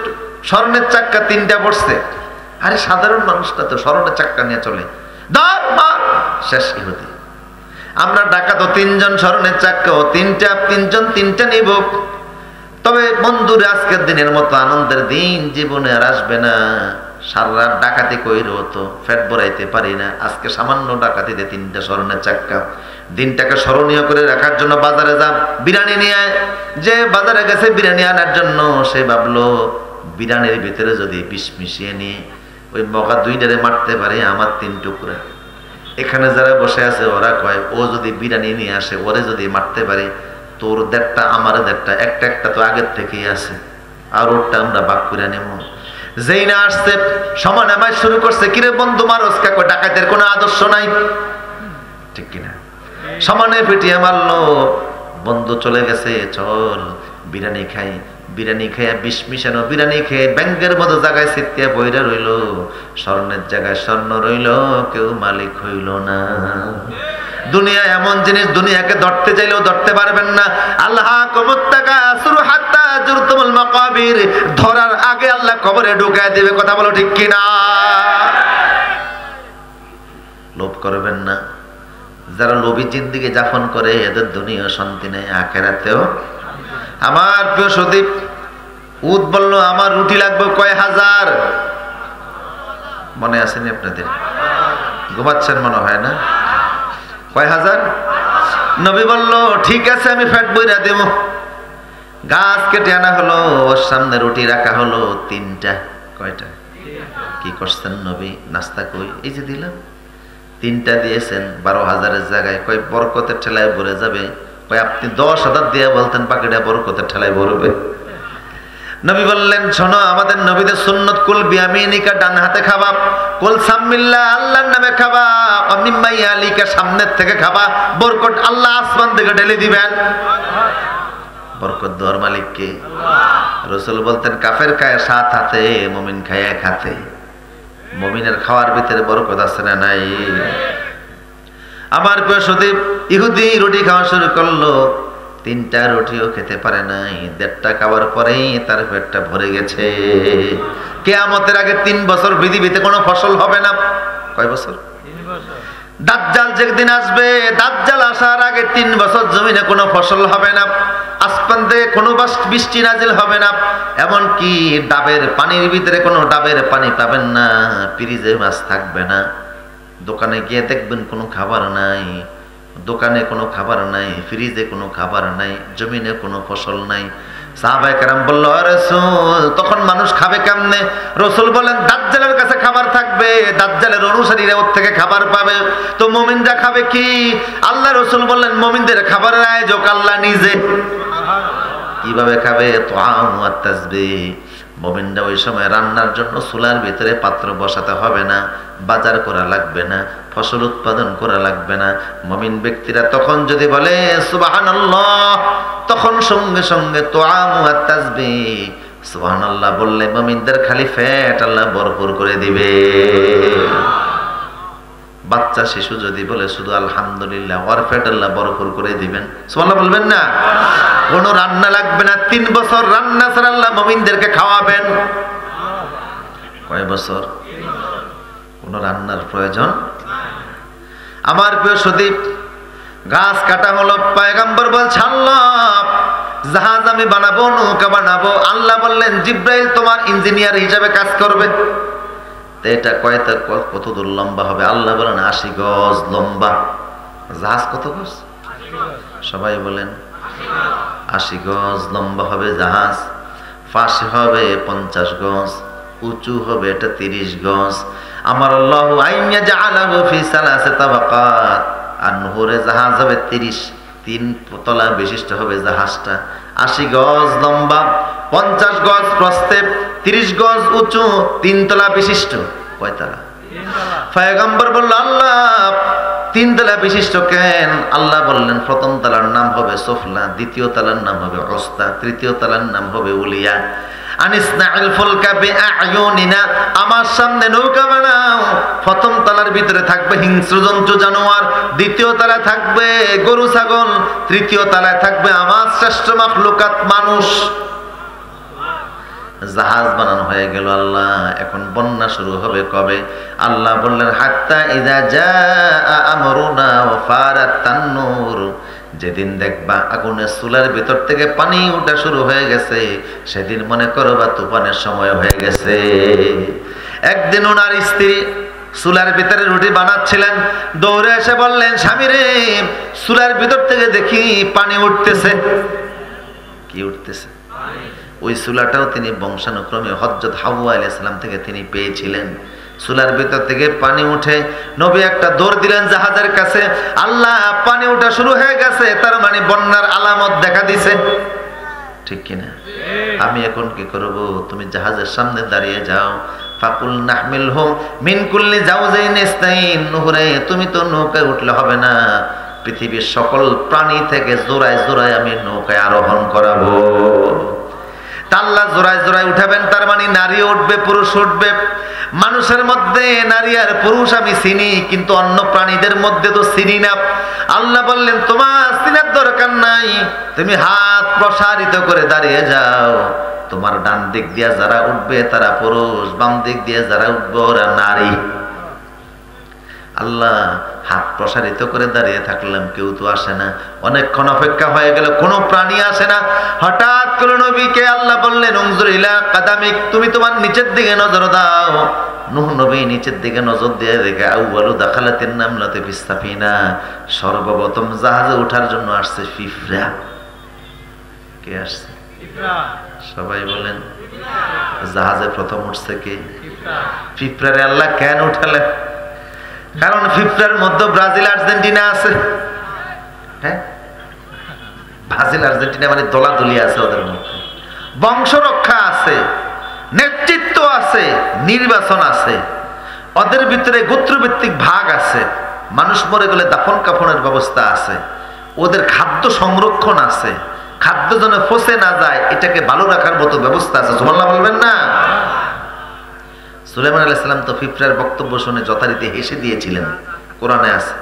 স্বর্ণের চাক্কা 3টা বসছে। আরে সাধারণ মানুষটা তো স্বর্ণের চাক্কা নিয়ে চলে, ধর মার। শেষ ইহুদি। আমরা ডাকাত 3 জন, স্বর্ণের চাক্কাও 3টা, 3 জন 3টা নিব। তবে বন্ধুরা, আজকের দিনের মতো আনন্দের দিন জীবনে আর আসবে না। সারা রাত ডাকাতি কইরো তো ফ্যাট ভরাইতে পারি না। আজকে সামান্য ডাকাতিতে 3টা স্বর্ণের চাক্কা। দিনটাকে স্মরণীয় করে রাখার জন্য বাজারে যা, বিরিয়ানি নিয়ে আয়। যে বাজারে গেছে বিরিয়ানি আনার জন্য, সে ভাবলো বিরিয়ানির ভিতরে যদি বিষ মিশিয়ে নিয়ে ওই মগা 2টারে মারতে পারে, আমার 3 টুকরা। এখানে যারা বসে আছে ওরা কয়, ও যদি বিরিয়ানি নিয়ে আসে, ওরে যদি মারতে পারে, তোর 1.5টা আমার 1.5টা, একটা একটা তো আগের থেকেই আছে, আর ওরটা আমরা বাক করে নেব। যেই না আসছে সমান আমায় শুরু করছে, কিরে বন্ধু মারস কে? কয় ডাকাতের কোনো আদর্শ নাই, ঠিক কিনা? সমানে পিটিয়ে মারলো। বন্ধু চলে গেছে, চল বিরিয়ানি খাই, বিরিয়ানি খেয়ে বিষ মিশানো বিরিয়ানি খেয়ে ব্যাংকের মতো জায়গায় ছিটকে বইরা রইল, স্বর্ণের জায়গায় স্বর্ণ রইল, কেউ মালিক হইল না। দুনিয়া এমন জিনিস, দুনিয়াকে ধরতে চাইলেও ধরতে পারবেন না। আল্লাহ কুমুত্তাকাসুর হাত্তা জুরতুমুল মাকাবির, ধরার আগে আল্লাহ কবরে ঢুকায় দিবে। কথা বলো ঠিক কিনা? লোভ করবেন না। যারা লোভী জিন্দেগি যাপন করে এদের দুনিয়া শান্তি নেই, আখেরাতেও। আমার প্রিয় সদীপ উদ বলল আমার রুটি লাগবে কয় হাজার, মনে আসেনি আপনাদের? ঘুমাচ্ছেন মনে হয় না? কয় হাজার? নবী বলল ঠিক আছে আমি ফ্যাট বইরা দেব। গাছ কেটে আনা হলো, ওর সামনে রুটি রাখা হলো 3টা। কয়টা? কি করছেন নবী? নাস্তা কই? এই যে দিলাম। 3টা দিয়েছেন 12,000-এর জায়গায়। কয় বরকতের ঠেলায় ভরে যাবে। কয় আপনি 10,000 দিয়ে বলতেন বাকিটা বরকতের ঠেলায় ভরবে। নবী বললেন শোনো, আমাদের নবীদের সুন্নত কুল বিয়ামিনিকা, ডান হাতে খাবা, কুল সাম্মিল্লাহ আল্লাহর নামে খাবা, অমিম্মা ইয়ালিকা সামনের থেকে খাবা, বরকত আল্লাহ আসমান থেকে ঢেলে দিবেন। বরকত দেওয়ার মালিক কে? রাসূল বলতেন কাফের খায় 7 হাতে, মুমিন খায় 1 হাতে। মুমিনের খাওয়ার ভিতরে বরকত আছে না নাই? আমার প্রিয় সদীপ ইহুদি রুটি খাওয়া শুরু করলো, 3টা রুটিও খেতে পারে নাই। 1.5টা খাওয়ার পরেই তার পেটটা ভরে গেছে। কিয়ামতের আগে 3 বছর পৃথিবীতে কোনো ফসল হবে না। কয় বছর? 3 বছর। দাজ্জাল যেদিন আসবে, দাজ্জাল আসার আগে 3 বছর জমিনে কোনো ফসল হবে না, আসমান থেকে কোনো বৃষ্টি নাজিল হবে না, এমনকি ডাবের পানির ভিতরে কোনো ডাবের পানি পাবেন না, ফ্রিজে মাছ থাকবে না, দোকানে গিয়ে দেখবেন কোনো খাবার নাই, দোকানে কোনো খাবার নাই, ফ্রিজে কোনো খাবার নাই, জমিনে কোনো ফসল নাই। সাহাবায়ে কেরাম বলল রাসূল তখন মানুষ খাবে কেমনে? রাসূল বলেন দাজ্জালের কাছে খাবার থাকবে, দাজ্জালের অনুসারীরা ওর থেকে খাবার পাবে, তো মুমিনরা খাবে কি? আল্লাহ রাসূল বললেন মুমিনদের খাবারের আয়োজক আল্লাহ নিজে। কিভাবে খাবে? তুআম ওয়াত তাসবিহ। মুমিনরা ওই সময় রান্নার জন্য চুলার ভিতরে পাত্র বসাতে হবে না, বাজার করা লাগবে না, ফসল উৎপাদন করা লাগবে না। মুমিন ব্যক্তিরা তখন যদি বলে সুবহানাল্লাহ, তখন সঙ্গে সঙ্গে তুআম ওয়াত তাসবিহ, সুবহানাল্লাহ বললে মুমিনদের খালি পেট আল্লাহ ভরপুর করে দিবে। বাচ্চা শিশু যদি বলে শুধু আলহামদুলিল্লাহ, ওর পেট আল্লাহ ভরপুর করে দিবেন। সুবহানাল্লাহ বলবেন না? কোনো রান্না লাগবে না, 3 বছর রান্না ছাড়া আল্লাহ মুমিনদেরকে খাওয়াবেন। কয় বছর? কোনো রান্নার প্রয়োজন। আমার প্রিয় সদীপ গাছ কাটা হলো, পয়গম্বর বলছে আল্লাহ জাহাজ আমি বানাবো, নৌকা বানাবো। আল্লাহ বললেন জিব্রাইল তোমার ইঞ্জিনিয়ার হিসাবে কাজ করবে। এটা কত দূর লম্বা হবে? আল্লাহ বলেন 80 গজ লম্বা। জাহাজ কত গজ? সবাই বলেন 80 গজ লম্বা হবে জাহাজ, ফাঁসি হবে 50 গজ, উঁচু হবে এটা 30 গজ। আমার আল্লাহ আইয়া জাআলাহু ফি সালাসি তাবাকাত, আর নহরে জাহাজ হবে 3 তলা বিশিষ্ট হবে জাহাজটা, 80 গজ লম্বা, 50 গজ প্রস্থে, 30 গজ উঁচু, 3 তলা বিশিষ্ট। কয় তলা? পয়গম্বর বলল আল্লাহ 3 তলা বিশিষ্ট কেন? আল্লাহ বললেন প্রথম তলার নাম হবে সুফলা, দ্বিতীয় তলার নাম হবে উস্তা, তৃতীয় তলার নাম হবে উলিয়া। আনিসনাইল ফুলকা বিআয়ুনিনা, আমার সামনে নৌকা বানাও। প্রথম তলার ভিতরে থাকবে হিংস্র জন্তু জানোয়ার, দ্বিতীয় তলায় থাকবে গরু ছাগল, তৃতীয় তলায় থাকবে আমার শ্রেষ্ঠ মাখলুকাত মানুষ। জাহাজ বানানো হয়ে গেল। আল্লাহ এখন বন্যা শুরু হবে কবে? আল্লাহ বললেন হাত্তা ইযা জাআ আমরুনা ওয়া ফারাত তান্নুর, যেদিন দেখবা আগুনের চুলার ভিতর থেকে পানি ওঠা শুরু হয়ে গেছে, সেদিন মনে করবা তুফানের সময় হয়ে গেছে। একদিন ওনার স্ত্রী চুলার ভিতরে রুটি বানাচ্ছিলেন, দৌড়ে এসে বললেন স্বামী রে, চুলার ভিতর থেকে দেখি পানি উঠতেছে। কি উঠতেছে? ওই চুলাটাও তিনি বংশানুক্রমে হযরত হাওয়া আলাইহিস সালাম থেকে তিনি পেয়েছিলেন। চুলার ভিতর থেকে পানি উঠে, নবী একটা দৌড় দিলেন জাহাজের কাছে। আল্লাহ পানি ওঠা শুরু হয়ে গেছে, তার মানে বন্যার আলামত দেখা দিছে। ঠিক কিনা? আমি এখন কি করব? তুমি জাহাজের সামনে দাঁড়িয়ে যাও। ফাকুল নাহমিলহু মিন কুল্লি জাওজাইন ইসনাইন, নূরে তুমি তো নৌকায় উঠলে হবে না, পৃথিবীর সকল প্রাণী থেকে জোড়ায় জোড়ায় আমি নৌকায় আরোহণ করাবো। তা আল্লাহ জোড়ায় জোড়ায় উঠাবেন, তার মানে নারী উঠবে, পুরুষ উঠবে। মানুষের মধ্যে নারী আর পুরুষ আমি চিনি, কিন্তু অন্য প্রাণীদের মধ্যে তো চিনি না। আল্লাহ বললেন তোমার চিনার দরকার নাই, তুমি হাত প্রসারিত করে দাঁড়িয়ে যাও। তোমার ডান দিক দিয়ে যারা উঠবে তারা পুরুষ, বাম দিক দিয়ে যারা উঠবে ওরা নারী। আল্লাহ হাত প্রসারিত করে দাঁড়িয়ে থাকলাম, কেউ তো আসে না। অনেকক্ষণ অপেক্ষা হয়ে গেল, কোনো প্রাণী আসে না। হঠাৎ করে নবীকে আল্লাহ বললেন উনজুর ইলা কাদামিক, তুমি তোমার নিচের দিকে নজর দাও। নূহ নবী নিচের দিকে নজর দিয়ে দেখে আউয়ালু দাখালাতিন নামলাতু ফিস সাফিনা, সর্বপ্রথম জাহাজে ওঠার জন্য আসছে পিঁপড়া। কে আসছে? সবাই বলেন, জাহাজে প্রথম উঠছে কে? পিঁপড়ারে আল্লাহ কেন উঠালেন? কারণ পিঁপড়ার মধ্যে ব্রাজিল আর্জেন্টিনা আছে। হ্যাঁ, ব্রাজিল আর্জেন্টিনা মানে দলাদলি আছে, ওদের মধ্যে বংশ রক্ষা আছে, নেতৃত্ব আছে, নির্বাচন আছে, ওদের ভিতরে গোত্রভিত্তিক ভাগ আছে, মানুষ মরে গেলে দাফন কাফনের ব্যবস্থা আছে, ওদের খাদ্য সংরক্ষণ আছে, খাদ্য যেন ফসে না যায় এটাকে ভালো রাখার মতো ব্যবস্থা আছে। সুবহানাল্লাহ বলবেন না? সুলাইমান আলাইহিস সালাম তো পিঁপড়ার বক্তব্য শুনে যথারীতি হেসে দিয়েছিলেন, কোরআনে আছে।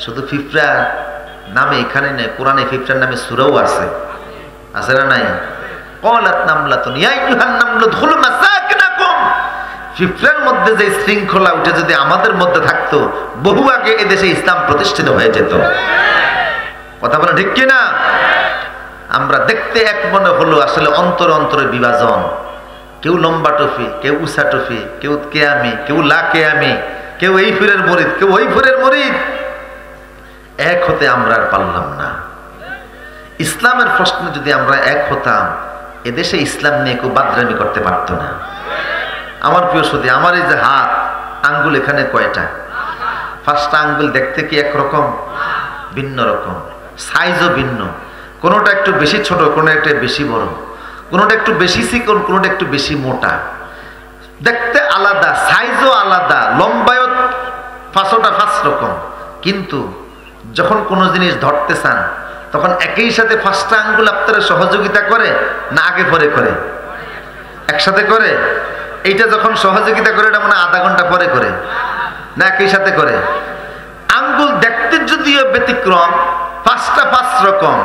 শুধু পিঁপড়া নামে এখানে নেই, কোরআনে পিঁপড়ার নামে সূরাও আছে, আছে না নাই? ক্বালাত নামলাতুন ইয়া আইয়ুহান নামলু দুখুলু মাসাকিনাকুম। পিঁপড়ার মধ্যে যে শৃঙ্খলা উঠে যদি আমাদের মধ্যে থাকতো, বহু আগে এদেশে ইসলাম প্রতিষ্ঠিত হয়ে যেত। কথা বলা ঠিক কিনা? আমরা দেখতে এক মনে হলো, আসলে অন্তরে অন্তরে বিভাজন। কেউ লম্বা টুপি, কেউ উষা টুপি, কেউ কেয়ামি, কেউ লা কেয়ামি, কেউ এই ফিরের মরিদ, কেউ ওই ফিরের মরিদ। এক হতে আমরা আর পারলাম না। ইসলামের প্রশ্নে যদি আমরা এক হতাম, এদেশে ইসলাম নিয়ে কেউ বাদরামি করতে পারতো না। আমার প্রিয় সুধী, আমার এই যে হাত আঙ্গুল, এখানে কয়টা? 5টা আঙ্গুল। দেখতে কি একরকম? ভিন্ন রকম, সাইজও ভিন্ন। কোনোটা একটু বেশি ছোট, কোনো একটা বেশি বড়, কোনোটা একটু বেশি চিকন, কোনোটা একটু বেশি মোটা। দেখতে আলাদা, সাইজও আলাদা, লম্বায়ও 5 রকম। কিন্তু যখন কোনো জিনিস ধরতে চান, তখন একই সাথে 5টা আঙ্গুল আপনারা সহযোগিতা করে না আগে পরে করে? একসাথে করে। এইটা যখন সহযোগিতা করে, এটা মনে হয় আধা ঘন্টা পরে করে, না একই সাথে করে? আঙ্গুল দেখতে যদিও ব্যতিক্রম, 5টা 5 রকম,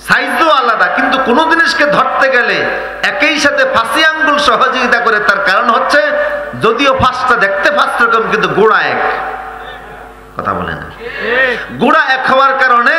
সাইজও আলাদা, কিন্তু কোনো জিনিসকে ধরতে গেলে একই সাথে 5 আঙ্গুল সহযোগিতা করে। তার কারণ হচ্ছে, যদিও 5টা দেখতে 5 রকম, কিন্তু গোড়া এক। কথা বলে না? গোড়া এক হওয়ার কারণে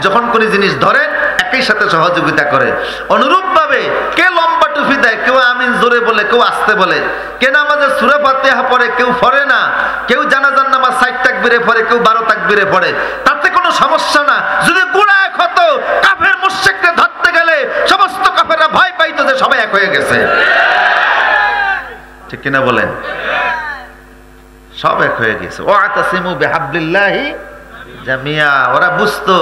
যখন কোন জিনিস ধরে একই সাথে সহযোগিতা করে। অনুরূপ ভাবে কে লম্বা টুপি দেয়, কেউ আমিন জোরে বলে, কেউ আস্তে বলে। কে নামাজে সূরা ফাতিহা পড়ে, কেউ পড়ে না। কেউ জানাজার নামাজ 60 তাকবীরে পড়ে, কেউ 12 তাকবীরে পড়ে। তাতে কোনো সমস্যা না। যদি গোড়া এক হতো, কাফের মুশরিককে ধরতে গেলে সমস্ত কাফেররা ভয় পাইতো যে সবাই এক হয়ে গেছে। ঠিক কিনা বলেন? সব এক হয়ে গেছে। ওয়াতাসিমু বিহাবলিল্লাহি জামিয়া। ওরা বুঝতো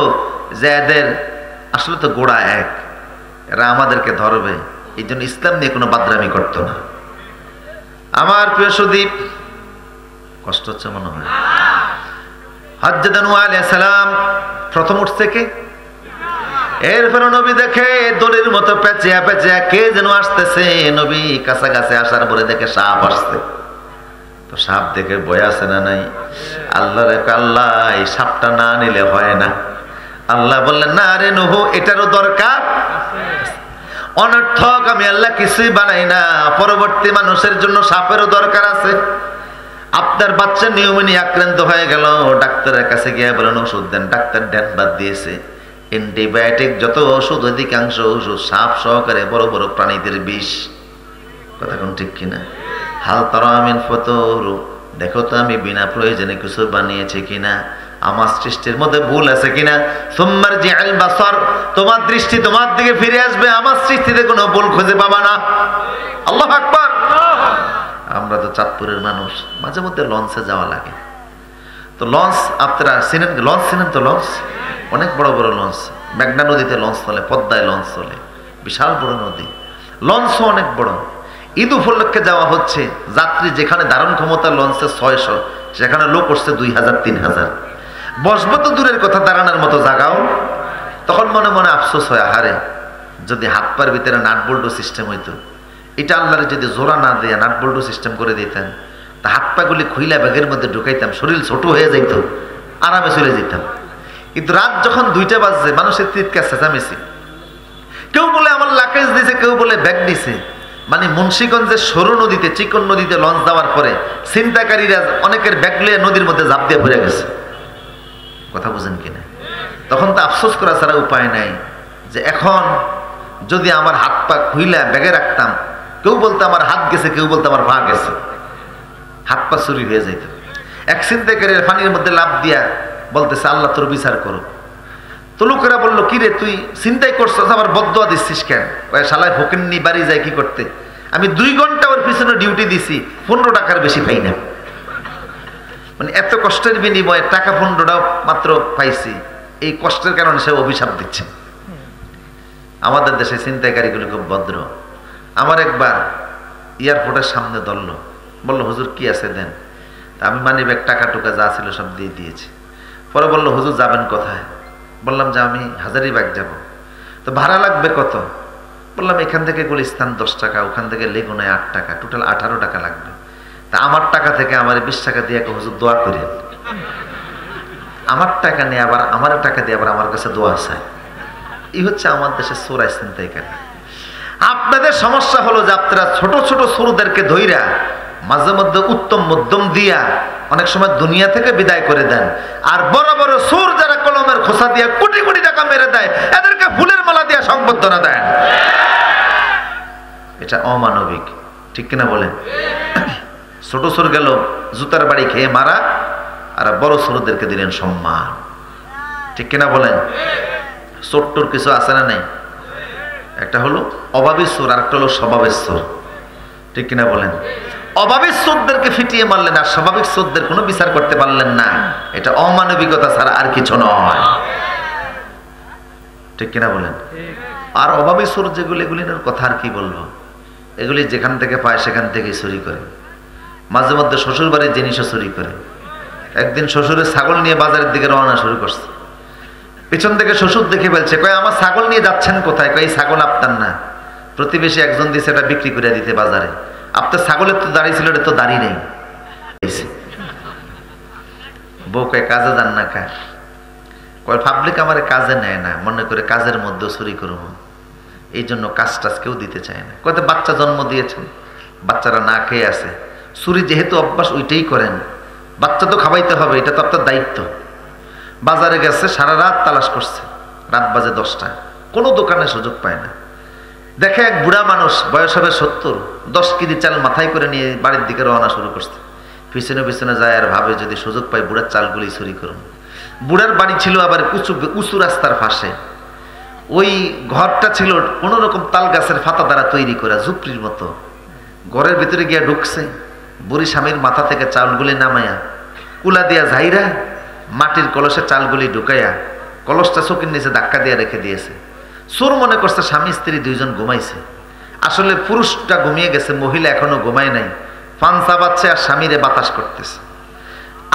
যে এদের আসলে তো গোড়া এক, এরা আমাদেরকে ধরবে, এই জন্য ইসলাম নিয়ে কোনো বাদরামি করতো না। আমার প্রিয় সুদীপ, কষ্ট হচ্ছে মনে হয়? হযরত নূহ আলাইহিস সালাম প্রথম উঠছে কে? এরপরে নবী দেখে দলির মতো পেঁচিয়া পেঁচিয়া কে যেন আসতেছে। নবী কাছাকাছি আসার পরে দেখে সাপ আসছে। তো সাপ দেখে ভয় আছে না নাই? আল্লাহ রেখে আল্লাহ, এই সাপটা না নিলে হয় না। আল্লাহ বললেন, না রে নূহ, এটারও দরকার। অনর্থক আমি আল্লাহ কিছুই বানাই না, পরবর্তী মানুষের জন্য সাপেরও দরকার আছে। আপনার বাচ্চা নিউমোনিয়া আক্রান্ত হয়ে গেল, ডাক্তারের কাছে গিয়ে বলেন ওষুধ দেন। ডাক্তার ডেট বাদ দিয়েছে। অ্যান্টিবায়োটিক যত ওষুধ, অধিকাংশ ওষুধ সাপ সহকারে বড় বড় প্রাণীদের বিষ। কথা কোন ঠিক কিনা? হাল তারা মিন ফুতুর, দেখো তো আমি বিনা প্রয়োজনে কিছু বানিয়েছি কিনা, আমার সৃষ্টির মধ্যে ভুল আছে কিনা। সুম্মার জিআল বাসার, তোমার দৃষ্টি তোমার দিকে ফিরে আসবে, আমার সৃষ্টিতে কোনো ভুল খুঁজে পাবা না। আল্লাহু আকবার। আমরা তো চাঁদপুরের মানুষ, মাঝে মধ্যে লঞ্চে যাওয়া লাগে। তো লঞ্চ আপনারা চিনেন? লঞ্চ চিনেন তো? লঞ্চ অনেক বড় বড় লঞ্চ, মেঘনা নদীতে লঞ্চ চলে, পদ্মায় লঞ্চ চলে, বিশাল বড় নদী। লঞ্চও অনেক বড়। ঈদ উপলক্ষে যাওয়া হচ্ছে, যাত্রী যেখানে ধারণ ক্ষমতা লঞ্চে 600, সেখানে লোক উঠছে 2000-3000। বসবো তো দূরের কথা, দাঁড়ানোর মতো জায়গাও। তখন মনে মনে আফসোস হয়, আহারে যদি হাত পার ভিতরে নাট বল্টু সিস্টেম হইতো, এটা আল্লাহরে যদি জোড়া না দিয়ে নাট বল্টু সিস্টেম করে দিতেন, তা হাত পাগুলি খুইলা ব্যাগের মধ্যে ঢুকাইতাম, শরীর ছোট হয়ে যাইত, আরামে চলে যেতাম। কিন্তু রাত যখন 2টা বাজছে, মানুষের চিৎকার চেঁচামেচি, কেউ বলে আমার লাকেজ দিছে, কেউ বলে ব্যাগ দিছে। মানে মুন্সিগঞ্জের সরু নদীতে, চিকন নদীতে লঞ্চ দেওয়ার পরে ছিনতাইকারীরা অনেকের ব্যাগ লিয়ে নদীর মধ্যে ঝাঁপ দিয়ে পড়ে গেছে। কথা বুঝেন কিনা? তখন তো আফসোস করা ছাড়া উপায় নাই, যে এখন যদি আমার হাত পা খুইলা ব্যাগে রাখতাম, কেউ বলতো আমার হাত গেছে, কেউ বলতো আমার পা গেছে, হাত পা চুরি হয়ে যাইত। এক ছিনতাইকারীর পানির মধ্যে লাফ দিয়া বলতেছে, আল্লাহ তোর বিচার করো। তো লোকেরা বললো, কিরে তুই চিন্তাই করছিস, আবার বদদোয়া দিচ্ছিস কেন? শালায় ফকিন্নি বাড়ি যায় কি করতে? আমি 2 ঘন্টা ওর পিছনে ডিউটি দিছি, 15 টাকার বেশি পাই না। মানে এত কষ্টের বিনিময়ে টাকা 15টাও মাত্র পাইছি, এই কষ্টের কারণে সে অভিশাপ দিচ্ছে। আমাদের দেশে ছিনতাইকারীগুলো খুব ভদ্র। আমার একবার এয়ারপোর্টের সামনে ধরলো, বললো হুজুর কি আছে দেন। তা আমি মানি ব্যাগ টাকা টুকা যা ছিল সব দিয়ে দিয়েছি। পরে বললো হুজুর যাবেন কোথায়? বললাম যে আমি হাজারীবাগ যাব। তো ভাড়া লাগবে কত? বললাম এখান থেকে গুলিস্তান 10 টাকা, ওখান থেকে লেগুনায় 8 টাকা, টোটাল 18 টাকা লাগবে। তা আমার টাকা থেকে আমার 20 টাকা দিয়ে হুজুর দোয়া করেন। আমার টাকা নিয়ে আবার আমার টাকা দিয়ে আবার আমার কাছে দোয়া চায়। এই হচ্ছে আমার দেশের চোরাই ছিনতাইকারী। আপনাদের সমস্যা হলো যে আপনারা ছোট ছোট চোরদেরকে ধইরা মাঝে মধ্যে উত্তম মধ্যম দিয়া অনেক সময় দুনিয়া থেকে বিদায় করে দেন, আর বড় বড় চোর যারা কলমের খোসা দিয়ে কোটি কোটি টাকা মেরে দেয়, এদেরকে ফুলের মালা দিয়ে সংবর্ধনা দেন। এটা অমানবিক, ঠিক কিনা বলেন? ছোট চোর গেল জুতার বাড়ি খেয়ে মারা, আর বড় চোরদেরকে দিলেন সম্মান, ঠিক কিনা বলেন? চোরটোর কিছু আছে না নেই? একটা হলো অভাবী চোর, আর একটা হলো স্বভাবের চোর, ঠিক কিনা বলেন? অভাবী চোরদেরকে ফিটিয়ে মারলেন, আর স্বাভাবিক চোরদের কোনো বিচার করতে পারলেন না। এটা অমানবিকতা ছাড়া আর কিছু নয়, ঠিক কিনা বলেন? আর অভাবী চোর যেগুলি, এগুলির কথা আর কি বলবো, এগুলি যেখান থেকে পায় সেখান থেকেই চুরি করে। মাঝে মধ্যে শ্বশুর বাড়ির জিনিসও চুরি করে। একদিন শ্বশুরের ছাগল নিয়ে বাজারের দিকে রওনা শুরু করছে। পিছন থেকে শ্বশুর দেখে বলছে, কয় আমার ছাগল নিয়ে যাচ্ছেন কোথায়? কয় এই ছাগল আপনার না, প্রতিবেশী একজন দিয়েছে, এটা বিক্রি করে দিতে বাজারে। আপনার ছাগলের তো দাড়ি ছিল, এটা তো দাড়ি নেই। বউ কয় কাজে যান না কা? কয় পাবলিক আমার কাজে নেয় না, মনে করে কাজের মধ্যেও চুরি করব, এই জন্য কাজ টাজ কেউ দিতে চায় না। কয়তো বাচ্চা জন্ম দিয়েছেন, বাচ্চারা না খেয়ে আছে, চুরি যেহেতু অভ্যাস ওইটাই করেন, বাচ্চা তো খাওয়াইতে হবে, এটা তো আপনার দায়িত্ব। বাজারে গেছে, সারা রাত তালাশ করছে, রাত বাজে 10টা, কোনো দোকানে সুযোগ পায় না। দেখে এক বুড়া মানুষ, বয়স হবে 70, 10 কেজি চাল মাথায় করে নিয়ে বাড়ির দিকে রওনা শুরু করছে। পিছনে পিছনে যায় আর ভাবে যদি সুযোগ পাই বুড়ার চালগুলি চুরি করুন। বুড়ার বাড়ি ছিল আবার উঁচু রাস্তার পাশে। ওই ঘরটা ছিল কোনো রকম তাল গাছের পাতা দ্বারা তৈরি করা, ঝুপড়ির মতো। ঘরের ভিতরে গিয়া ঢুকছে, বুড়ি স্বামীর মাথা থেকে চালগুলি নামাইয়া কুলা দিয়া ঝাইরা মাটির কলসে চালগুলি ঢুকাইয়া কলসটা চোখের নিচে ধাক্কা দিয়ে রেখে দিয়েছে। চোর মনে করছে স্বামী স্ত্রী 2 জন ঘুমাইছে। আসলে পুরুষটা ঘুমিয়ে গেছে, মহিলা এখনো ঘুমায় নাই, ফান চাবাচ্ছে আর স্বামীরে বাতাস করতেছে।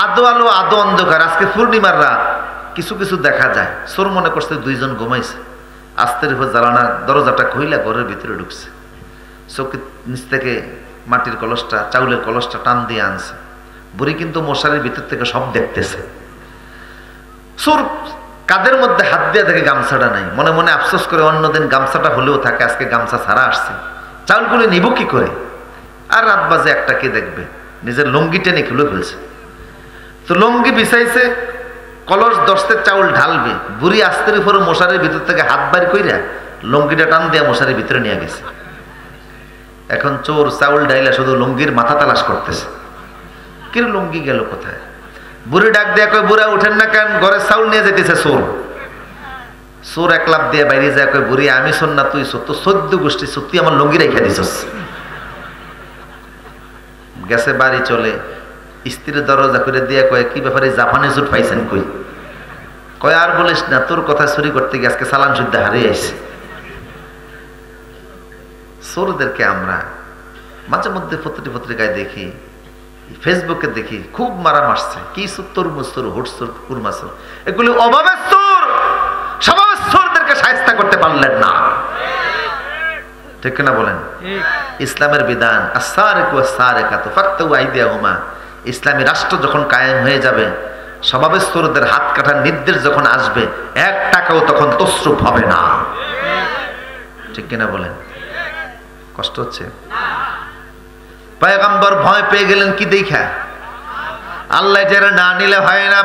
আদো আলো আদো অন্ধকার, আজকে পূর্ণিমার রাত, কিছু কিছু দেখা যায়। চোর মনে করছে 2 জন ঘুমাইছে, আস্তের উপর জ্বালানা দরজাটা খুইলা ঘরের ভিতরে ঢুকছে। চোখের নিচ থেকে মাটির কলসটা, চাউলের কলসটা টান দিয়ে আনছে। বুড়ি কিন্তু মশারির ভিতর থেকে সব দেখতেছে। চোর কাদের মধ্যে হাত দিয়ে দেখে গামছাটা নাই, মনে মনে আফসোস করে অন্যদিন গামছাটা হলেও থাকে, আজকে গামছা ছাড়া আসছে, চাউলগুলো নিব কি করে? আর রাত বাজে 1টা, কে দেখবে? নিজের লুঙ্গি টেনে খুলে ফেলছে। তো লুঙ্গি বিছাইছে, কলস 10তে চাউল ঢালবে, বুড়ি আস্তের উপরে মশারির ভিতর থেকে হাত বাইর কইরা লুঙ্গিটা টান দিয়ে মশারির ভিতরে নিয়ে গেছে। এখন চোর চাউল ডাইলা শুধু লুঙ্গির মাথা তালাশ করতেছে, কিন্তু লুঙ্গি গেল কোথায়? বুড়ি ডাক দেয়া কয়, বুড়া উঠেন না কেন? ঘরে চাউল নিয়ে যেতেছে চোর। চোর এক লাফ দিয়ে বাইরে যায়, কয় বুড়ি আমি শোন না, তুই তো 14 গোষ্ঠী সত্যি আমার লুঙ্গি রেখে দিছস। গেছে বাড়ি চলে, স্ত্রীর দরজা করে দিয়ে কয়, কি ব্যাপারে জাপানে জুট পাইছেন কই? কয় আর বলিস না, তোর কথা চুরি করতে গিয়ে আজকে চালান শুদ্ধ হারিয়ে আসছে। চোরদেরকে আমরা মাঝে মধ্যে পত্রিকায় দেখি, ফেসবুকে দেখি খুব মারা মারছে, কি তরমুজ সুর, হুটসুর, কুরমাসুর, এগুলি অভাবের সুর। স্বভাবের সুরদেরকে শায়েস্তা করতে পারলেন না, ঠিক কিনা বলেন? ইসলামের বিধান আস-সারিকু ওয়াস-সারিকাতু ফাকতু আইদিয়াহুমা, ইসলামী রাষ্ট্র যখন কায়েম হয়ে যাবে, স্বভাবের সুরদের হাত কাটার নির্দেশ যখন আসবে, 1 টাকাও তখন তসরুপ হবে না, ঠিক কিনা বলেন? কষ্ট হচ্ছে? পয়গম্বর ভয় পেয়ে গেলেন কি দেখা? আল্লাহ এটা না নিলে হয় না।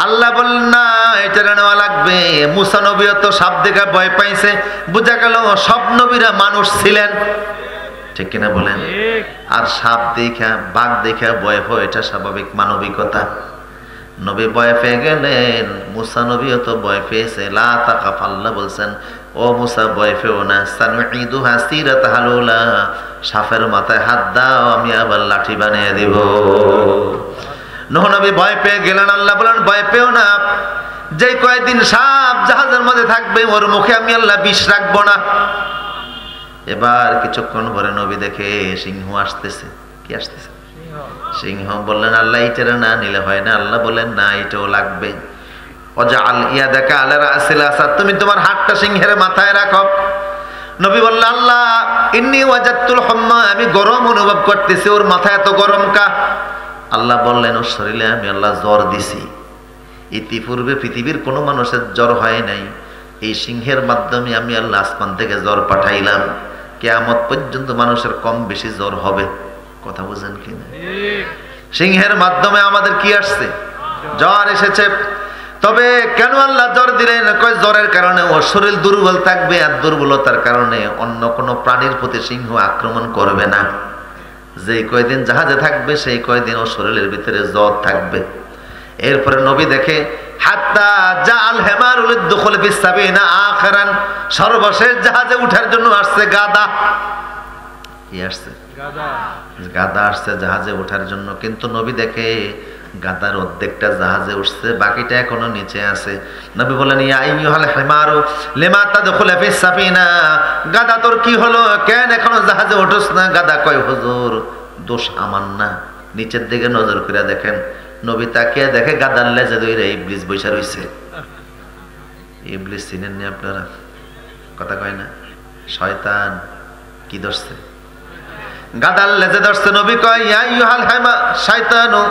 আল্লাহ বললেন না, এটা নেওয়া লাগবে। মুসা নবীও তো সাপ দেখে ভয় পাইছে, বুঝা গেল সব নবীরা মানুষ ছিলেন, ঠিক কিনা বলেন? আর সাপ দেখা, বাঘ দেখা ভয় হয়, এটা স্বাভাবিক মানবিকতা। নবী ভয় পেয়ে গেলেন, মুসা নবীও তো ভয় পেয়েছে। লা তাকাফ, আল্লাহ বলছেন ও মুসা ভয় পেও না, সানুঈদুহা সিরাতাহাল উলা, সাপের মাথায় হাত দাও, আমি আবার লাঠি বানিয়ে দিব। নূহ নবী ভয় পেয়ে গেলেন, আল্লাহ বলেন ভয় পেও না, যে কয়দিন সাপ জাহাজের মধ্যে থাকবে ওর মুখে আমি আল্লাহ বিষ রাখবো না। এবার কিছুক্ষণ পরে নবী দেখে সিংহ আসতেছে। কি আসতেছে? সিংহ। বললেন আল্লাহ এইটা না নিলে হয় না। আল্লাহ বলেন না, এটাও লাগবে। ওয়াজআল ইয়াদাকা আলা রাসিল আসাদ, তুমি তোমার হাতটা সিংহের মাথায় রাখো। নবী বললেন আল্লাহ ইন্নী ওয়াজাদতুল হুম্মা, আমি গরম অনুভব করতেছি, ওর মাথা এত গরম কা? আল্লাহ বললেন ওর শরীরে আমি আল্লাহ জ্বর দিছি। ইতিপূর্বে পৃথিবীর কোনো মানুষের জ্বর হয় নাই, এই সিংহের মাধ্যমে আমি আল্লাহ আসমান থেকে জ্বর পাঠাইলাম। কিয়ামত পর্যন্ত মানুষের কম বেশি জ্বর হবে। কথা বুঝেন কিনা? সিংহের মাধ্যমে আমাদের কি আসছে? জ্বর এসেছে। তবে কেন আল্লাহ জ্বর দিলেন? কয় জ্বরের কারণে ওর শরীর দুর্বল থাকবে, আর দুর্বলতার কারণে অন্য কোনো প্রাণীর প্রতি সিংহ আক্রমণ করবে না। যেই কয়দিন জাহাজে থাকবে সেই কয়দিন ওর শরীরের ভিতরে জ্বর থাকবে। এরপরে নবী দেখে হাত্তা জাল হেমারুল দুখুল ফিস সাবিনা আখিরান, সর্বশেষ জাহাজে ওঠার জন্য আসছে গাদা। কি আসছে? গাদা আসছে জাহাজে ওঠার জন্য। কিন্তু নবী দেখে গাদার অর্ধেকটা জাহাজে উঠছে, বাকিটা এখনো নিচে আছে। নবী বলেন ইয়া আইয়ুহাল হিমারু লিমা তাদখুলু ফিস সাফিনা, গাদা তোর কি হলো, কেন এখনো জাহাজে ওঠোস না? গাদা কয় হুজুর দোষ আমার না। নিচের দিকে নজর করে দেখেন, নবী তাকিয়ে দেখে গাদার লেজে ধরে ইবলিস বইসা রইছে। ইবলিস চিনেন নি আপনারা? কথা কয় না, শয়তান। কি ধরছে? গাদার লেজে ধরছে। নবী কয় ইয়া আইয়ুহাল হিমা শয়তানু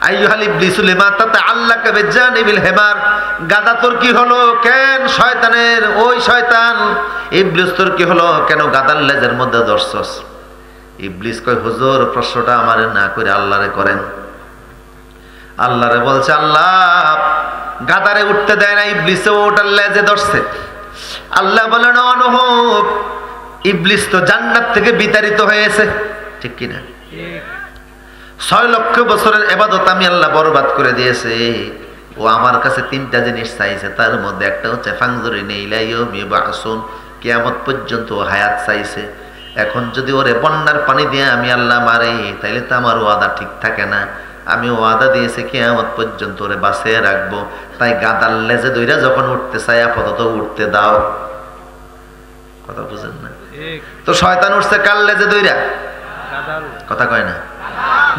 আইয়ুহাল ইবলিসু লিমা তাতাআল্লাকা বিজানিবিল হিমার, গাদা তোর কি হলো, কেন শয়তানের ওই শয়তান ইবলিস তোর কি হলো, কেন গাদার লেজের মধ্যে ধরছস? ইবলিস কয় হুজুর প্রশ্নটা আমারে না করে আল্লাহরে করেন। আল্লাহরে বলছে আল্লাহ গাদারে উঠতে দেয় না, ইবলিসে ওটার লেজে ধরছে। আল্লাহ বলেন অনুভব, ইবলিস তো জান্নাত থেকে বিতাড়িত হয়েছে, ঠিক কিনা? 6 লক্ষ বছরের ইবাদত আমি আল্লাহ বরবাদ করে দিয়েছে। ও আমার কাছে 3টা জিনিস চাইছে, তার মধ্যে একটা হচ্ছে ফাংজুরিনি ইলা ইয়াউমি ইউবআসুন, কিয়ামত পর্যন্ত হায়াত চাইছে। এখন যদি ওরে বন্যার পানি দিয়ে আমি আল্লাহ মারি, তাইলে তো আমার ওয়াদা ঠিক থাকে না। আমি ওয়াদা দিয়েছি কিয়ামত পর্যন্ত ওরে বাঁচিয়ে রাখবো, তাই গাদার লেজে দইরা যখন উঠতে চাই আপাতত উঠতে দাও। কথা বুঝেন না? তো শয়তান উঠছে কার লেজে দইরা? কথা কয় না।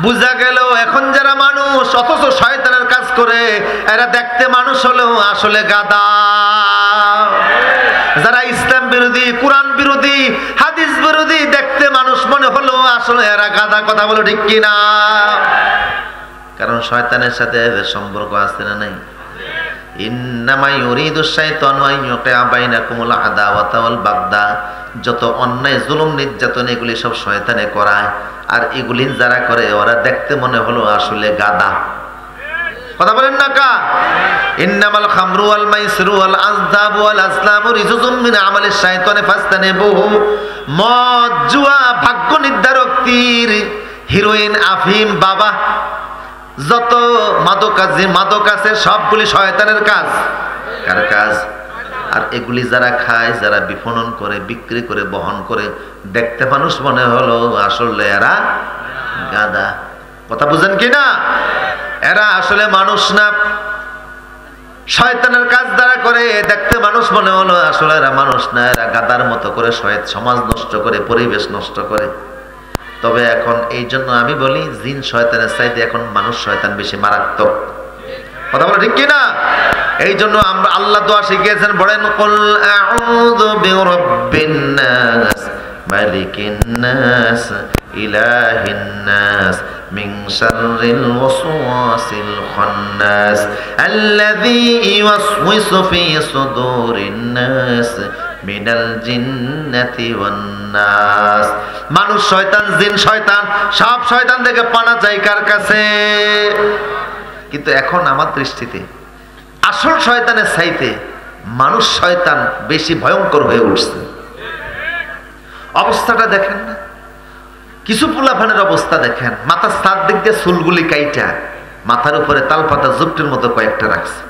বুঝা গেল এখন যারা মানুষ অথচ শয়তানের কাজ করে, এরা দেখতে মানুষ হলেও আসলে গাদা। যারা ইসলাম বিরোধী, কোরআন বিরোধী, হাদিস বিরোধী, দেখতে মানুষ মনে হলেও আসলে এরা গাদা। কথা বলো ঠিক কিনা? কারণ শয়তানের সাথে এদের সম্পর্ক আছে না নাই? ইন্নামা ইউরিদু শাইতানু আন ইউকিআ বাইনাকুমুল আদাওয়াতা ওয়াল বাগদা, যত অন্যায় জুলুম নির্যাতন এগুলি সব শয়তানে করায়, আর এগুলি যারা করে ওরা দেখতে মনে হলো আসলে গাদা। কথা বলেন না কা? ইন্নামাল খামরু ওয়াল মাইসিরু ওয়াল আযলামু ওয়াল আসলামু রিজুজুম মিন আমালিশ শাইতানি ফাসতানিবুহু, মদ জুয়া ভাগ্য নির্ধারক তীর, হিরোইন আফিম বাবা, যত মাদক আছে সবগুলি শয়তানের কাজ। কার কাজ? আর এগুলি যারা খায়, যারা বিপণন করে, বিক্রি করে, বহন করে, দেখতে মানুষ মনে হলো আসলে এরা গাদা। কথা বুঝেন কিনা? এরা আসলে মানুষ না, শয়তানের কাজ যারা করে, দেখতে মানুষ মনে হলো আসলে এরা মানুষ না, এরা গাদার মতো করে সমাজ নষ্ট করে, পরিবেশ নষ্ট করে। তবে এখন এই জন্য আমি বলি জিন শয়তানের চাইতে এখন মানুষ শয়তান বেশি মারাত্মক। কথা বলো ঠিক কিনা? এই জন্য আমরা আল্লাহ দোয়া শিখিয়েছেন, বলেন কুল আউযু বিরাব্বিন নাস মালিকিন নাস ইলাহিন নাস মিন শাররিল ওয়াসওয়াসিল খান্নাস আল্লাযী ইউওয়াসওয়িসু ফি সুদুরিন নাস মিনাল জিন্নাতি ওয়ান নাস। মানুষ শয়তান, জিন শয়তান, সব শয়তান থেকে পানা চাই কার কাছে? কিন্তু এখন আমার দৃষ্টিতে আসল শয়তানের চাইতে মানুষ শয়তান বেশি ভয়ঙ্কর হয়ে উঠছে। অবস্থাটা দেখেন না, কিছু পোলাপানের অবস্থা দেখেন, মাথার সাত দিক দিয়ে চুলগুলি কাইটা মাথার উপরে তালপাতা জুপটির মতো কয়েকটা রাখছে,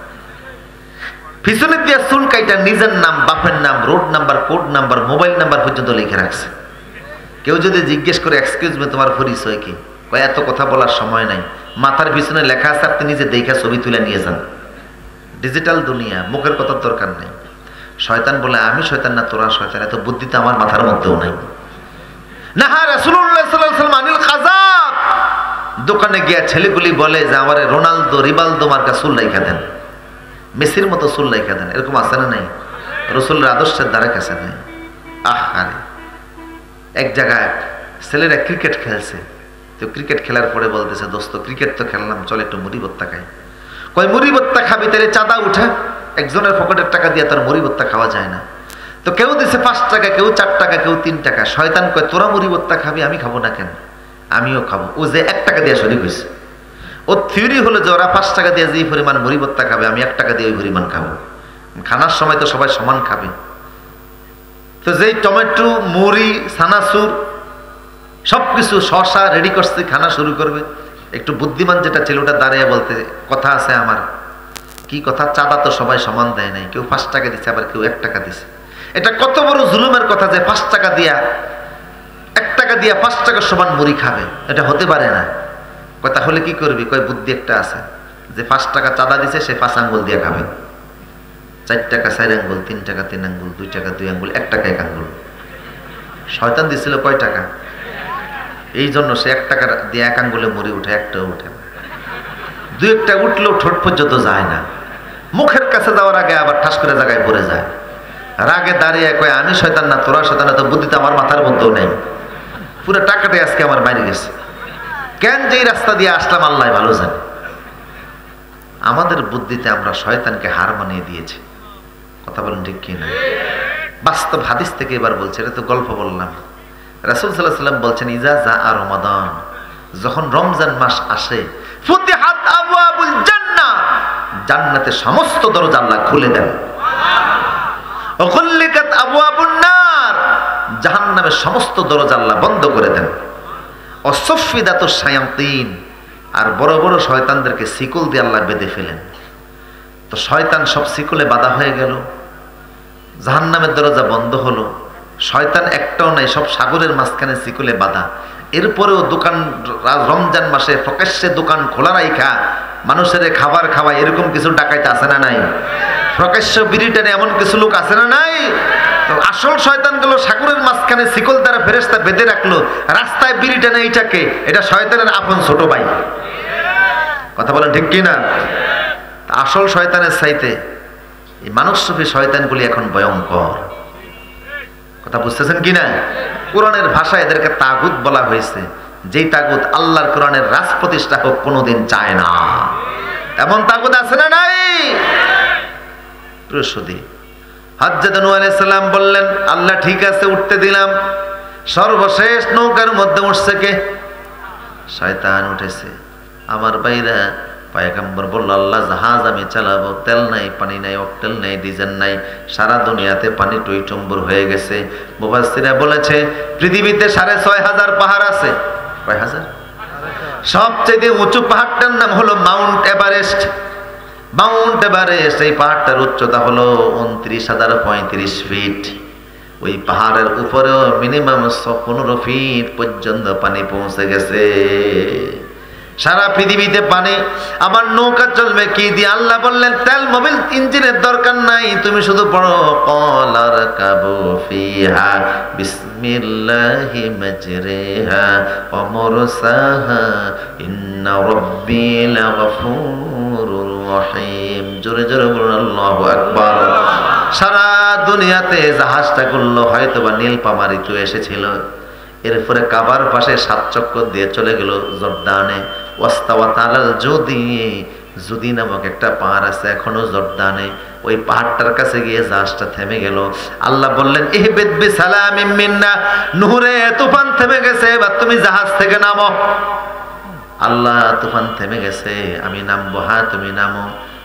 পিছনে দিয়ে চুল কাইটা নিজের নাম, বাপের নাম, road number, code number, mobile number পর্যন্ত লিখে রাখছে। কেউ যদি জিজ্ঞেস করে এক্সকিউজ মি তোমার পরিচয় কি, কয় এত কথা বলার সময় নাই, মাথার পিছনে লেখা আছে, আপনি নিজে দেখা ছবি তুলে নিয়ে যান। ডিজিটাল দুনিয়া, মুখের কথার দরকার নেই। শয়তান বলে আমি শয়তান না তোরা শয়তান, এত বুদ্ধি তো আমার মাথার মধ্যেও নাই। না হ্যাঁ, রাসূলুল্লাহ সাল্লাল্লাহু আলাইহি ওয়াসাল্লাম আনিল খাযাব, দোকানে গিয়া ছেলেগুলি বলে যে আমারে রোনালদো রিবালদো মার্কা চুল রাইখা দেন, মেসির মতো চুল রাইখা দেন, এরকম আছে না নাই? রাসূলের আদর্শের দ্বারা কাছে নাই। আরে এক জায়গায় ছেলেরা ক্রিকেট খেলছে, তো ক্রিকেট খেলার পরে বলতেছে দোস্ত ক্রিকেট তো খেললাম, চল একটু মুড়ি ভর্তা খাই। কয় মুড়ি ভর্তা খাবি, তাহলে চাঁদা উঠে, একজনের পকেটের টাকা দিয়ে তার মুড়ি ভর্তা খাওয়া যায় না। তো কেউ দিছে 5 টাকা, কেউ 4 টাকা, কেউ 3 টাকা। শয়তান কয় তোরা মুড়ি ভর্তা খাবি, আমি খাবো না কেন? আমিও খাবো। ও যে 1 টাকা দিয়ে শরীক হয়েছে, ও থিওরি হলো যে ওরা 5 টাকা দিয়ে যে পরিমাণ মুড়ি ভর্তা খাবে, আমি 1 টাকা দিয়ে ওই পরিমাণ খাবো। খানার সময় তো সবাই সমান খাবে। তো যেই টমেটো, মুড়ি, সানাসুর সবকিছু শশা রেডি করছে, খানা শুরু করবে। একটু বুদ্ধিমান যেটা ছিল ওটা দাঁড়িয়ে বলতে, কথা আছে আমার। কি কথা? চাঁদা তো সবাই সমান দেয় নাই, কেউ 5 টাকা দিচ্ছে, আবার কেউ 1 টাকা দিছে। এটা কত বড় জুলুমের কথা যে 5 টাকা দিয়া 1 টাকা দিয়া 5 টাকা সমান মুড়ি খাবে, এটা হতে পারে না। কথা হলে কি করবি? কয় বুদ্ধি একটা আছে, যে 5 টাকা চাঁদা দিছে সে 5 আঙ্গুল দিয়ে খাবে, 4 টাকা 4 আঙ্গুল, 3 টাকা 3 আঙ্গুল, 2 টাকা 2 আঙ্গুল, 1 টাকা 1 আঙ্গুল। শয়তান দিছিল কয় টাকা? এই জন্য সে 1 টাকা দিয়ে 1 আঙ্গুলে মুড়ি উঠে, একটাও উঠে না। 2-1টা উঠলেও ঠোঁট পর্যন্ত যায় না, মুখের কাছে যাওয়ার আগে আবার ঠাস করে জায়গায় পড়ে যায়। রাগে দাঁড়িয়ে কয় আমি শয়তান না তোরা শয়তান, তো বুদ্ধি তো আমার মাথার মধ্যেও নেই। পুরো টাকাটাই আজকে আমার বাইরে গেছে। কেন যেই রাস্তা দিয়ে আসলাম আল্লাহ ভালো জানে। আমাদের বুদ্ধিতে আমরা শয়তানকে হার মানিয়ে দিয়েছি। কথা বলেন ঠিক কি না? বাস্তব হাদিস থেকে এবার বলছে, এটা তো গল্প বললাম। রাসূল সাল্লাল্লাহু আলাইহি ওয়াসাল্লাম বলছেন ইজা জাআ রমাদান, যখন রমজান মাস আসে, ফুতিহাত আবওয়াবুল জান্নাহ, জান্নাতের সমস্ত দরজা আল্লাহ খুলে দেন। ওয়া গুল্লিকাত আবওয়াবুন নার, জাহান্নামের সমস্ত দরজা আল্লাহ বন্ধ করে দেন। ওয়া সুফিদাতুশ শায়াতিন, আর বড় বড় শয়তানদেরকে শিকল দিয়ে আল্লাহ বেঁধে ফেলেন। তো শয়তান সব শিকলে বাঁধা হয়ে গেল, জাহান্নামের দরজা বন্ধ হলো, শয়তান একটাও নাই, সব সাগরের মাঝখানে শিকলে বাঁধা। এরপরেও দোকান রমজান মাসে প্রকাশ্যে দোকান খোলা রাইখা মানুষের খাবার খাওয়ায়, এরকম কিছু ডাকাইতে আছে না নাই? প্রকাশ্য বিড়িটানে এমন কিছু লোক আছে না নাই? তো আসল শয়তান গেল সাগরের মাঝখানে শিকল দ্বারা ফেরেশতা বেঁধে রাখলো, রাস্তায় বিড়িটানে এইটাকে, এটা শয়তানের আপন ছোট ভাই। কথা বলেন ঠিক কি না? আসল শয়তানের চাইতে এই মানবরূপী শয়তানগুলি এখন ভয়ঙ্কর। কথা বুঝতেছেন কিনা? কোরআনের ভাষায় এদেরকে তাগুত বলা হয়েছে, যেই তাগুত আল্লাহর কোরআনের রাজ প্রতিষ্ঠা হোক কোনোদিন চায় না। এমন তাগুত আছে না নাই? প্রসূতি হযরত নূহ আলাইহিস সালাম বললেন আল্লাহ ঠিক আছে উঠতে দিলাম। সর্বশেষ নৌকার মধ্যে উঠছে কে? শয়তান উঠেছে। আমার ভাইরা, পয়গম্বর বলল আল্লাহ জাহাজ আমি চালাবো, তেল নাই, পানি নাই, অকটেল নাই, ডিজেল নাই, সারা দুনিয়াতে পানি টইটম্বুর হয়ে গেছে। মুফাসসিররা বলেছে পৃথিবীতে 6500 পাহাড় আছে। কয় হাজার? সবচেয়ে উঁচু পাহাড়টার নাম হলো মাউন্ট এভারেস্ট। মাউন্ট এভারেস্ট, এই পাহাড়টার উচ্চতা হলো 29,035 ফিট। ওই পাহাড়ের উপরেও মিনিমাম 15 ফিট পর্যন্ত পানি পৌঁছে গেছে। সারা পৃথিবীতে পানি। আমার নৌকা চলবে কি দিয়ে? আল্লাহ বললেন তেল মোবিল ইঞ্জিনের দরকার নাই, তুমি শুধু পড়ো কল আর ফারকাবু ফিহা বিসমিল্লাহি মাজরিহা ওয়া মুরসাহা ইন্না রাব্বি লাগফুরুর রহিম। জোরে জোরে বলুন আল্লাহু আকবার। সারা দুনিয়াতে জাহাজটা করলো হয়তোবা নীলপামার ঋতু এসেছিল, এরপরে কাবার পাশে 7 চক্কর দিয়ে চলে গেল জর্দানে। ওয়াস্তাওয়াত আলাল জুদি নামক একটা পাহাড় আছে এখনো জর্দানে, ওই পাহাড়টার কাছে গিয়ে জাহাজটা থেমে গেল। আল্লাহ বললেন ইহবিত বিসালামিম মিন্না, নূরে তুফান থেমে গেছে, এবার তুমি জাহাজ থেকে নামো। আল্লাহ তুফান থেমে গেছে, আমি নামবো। হ্যাঁ তুমি নামো।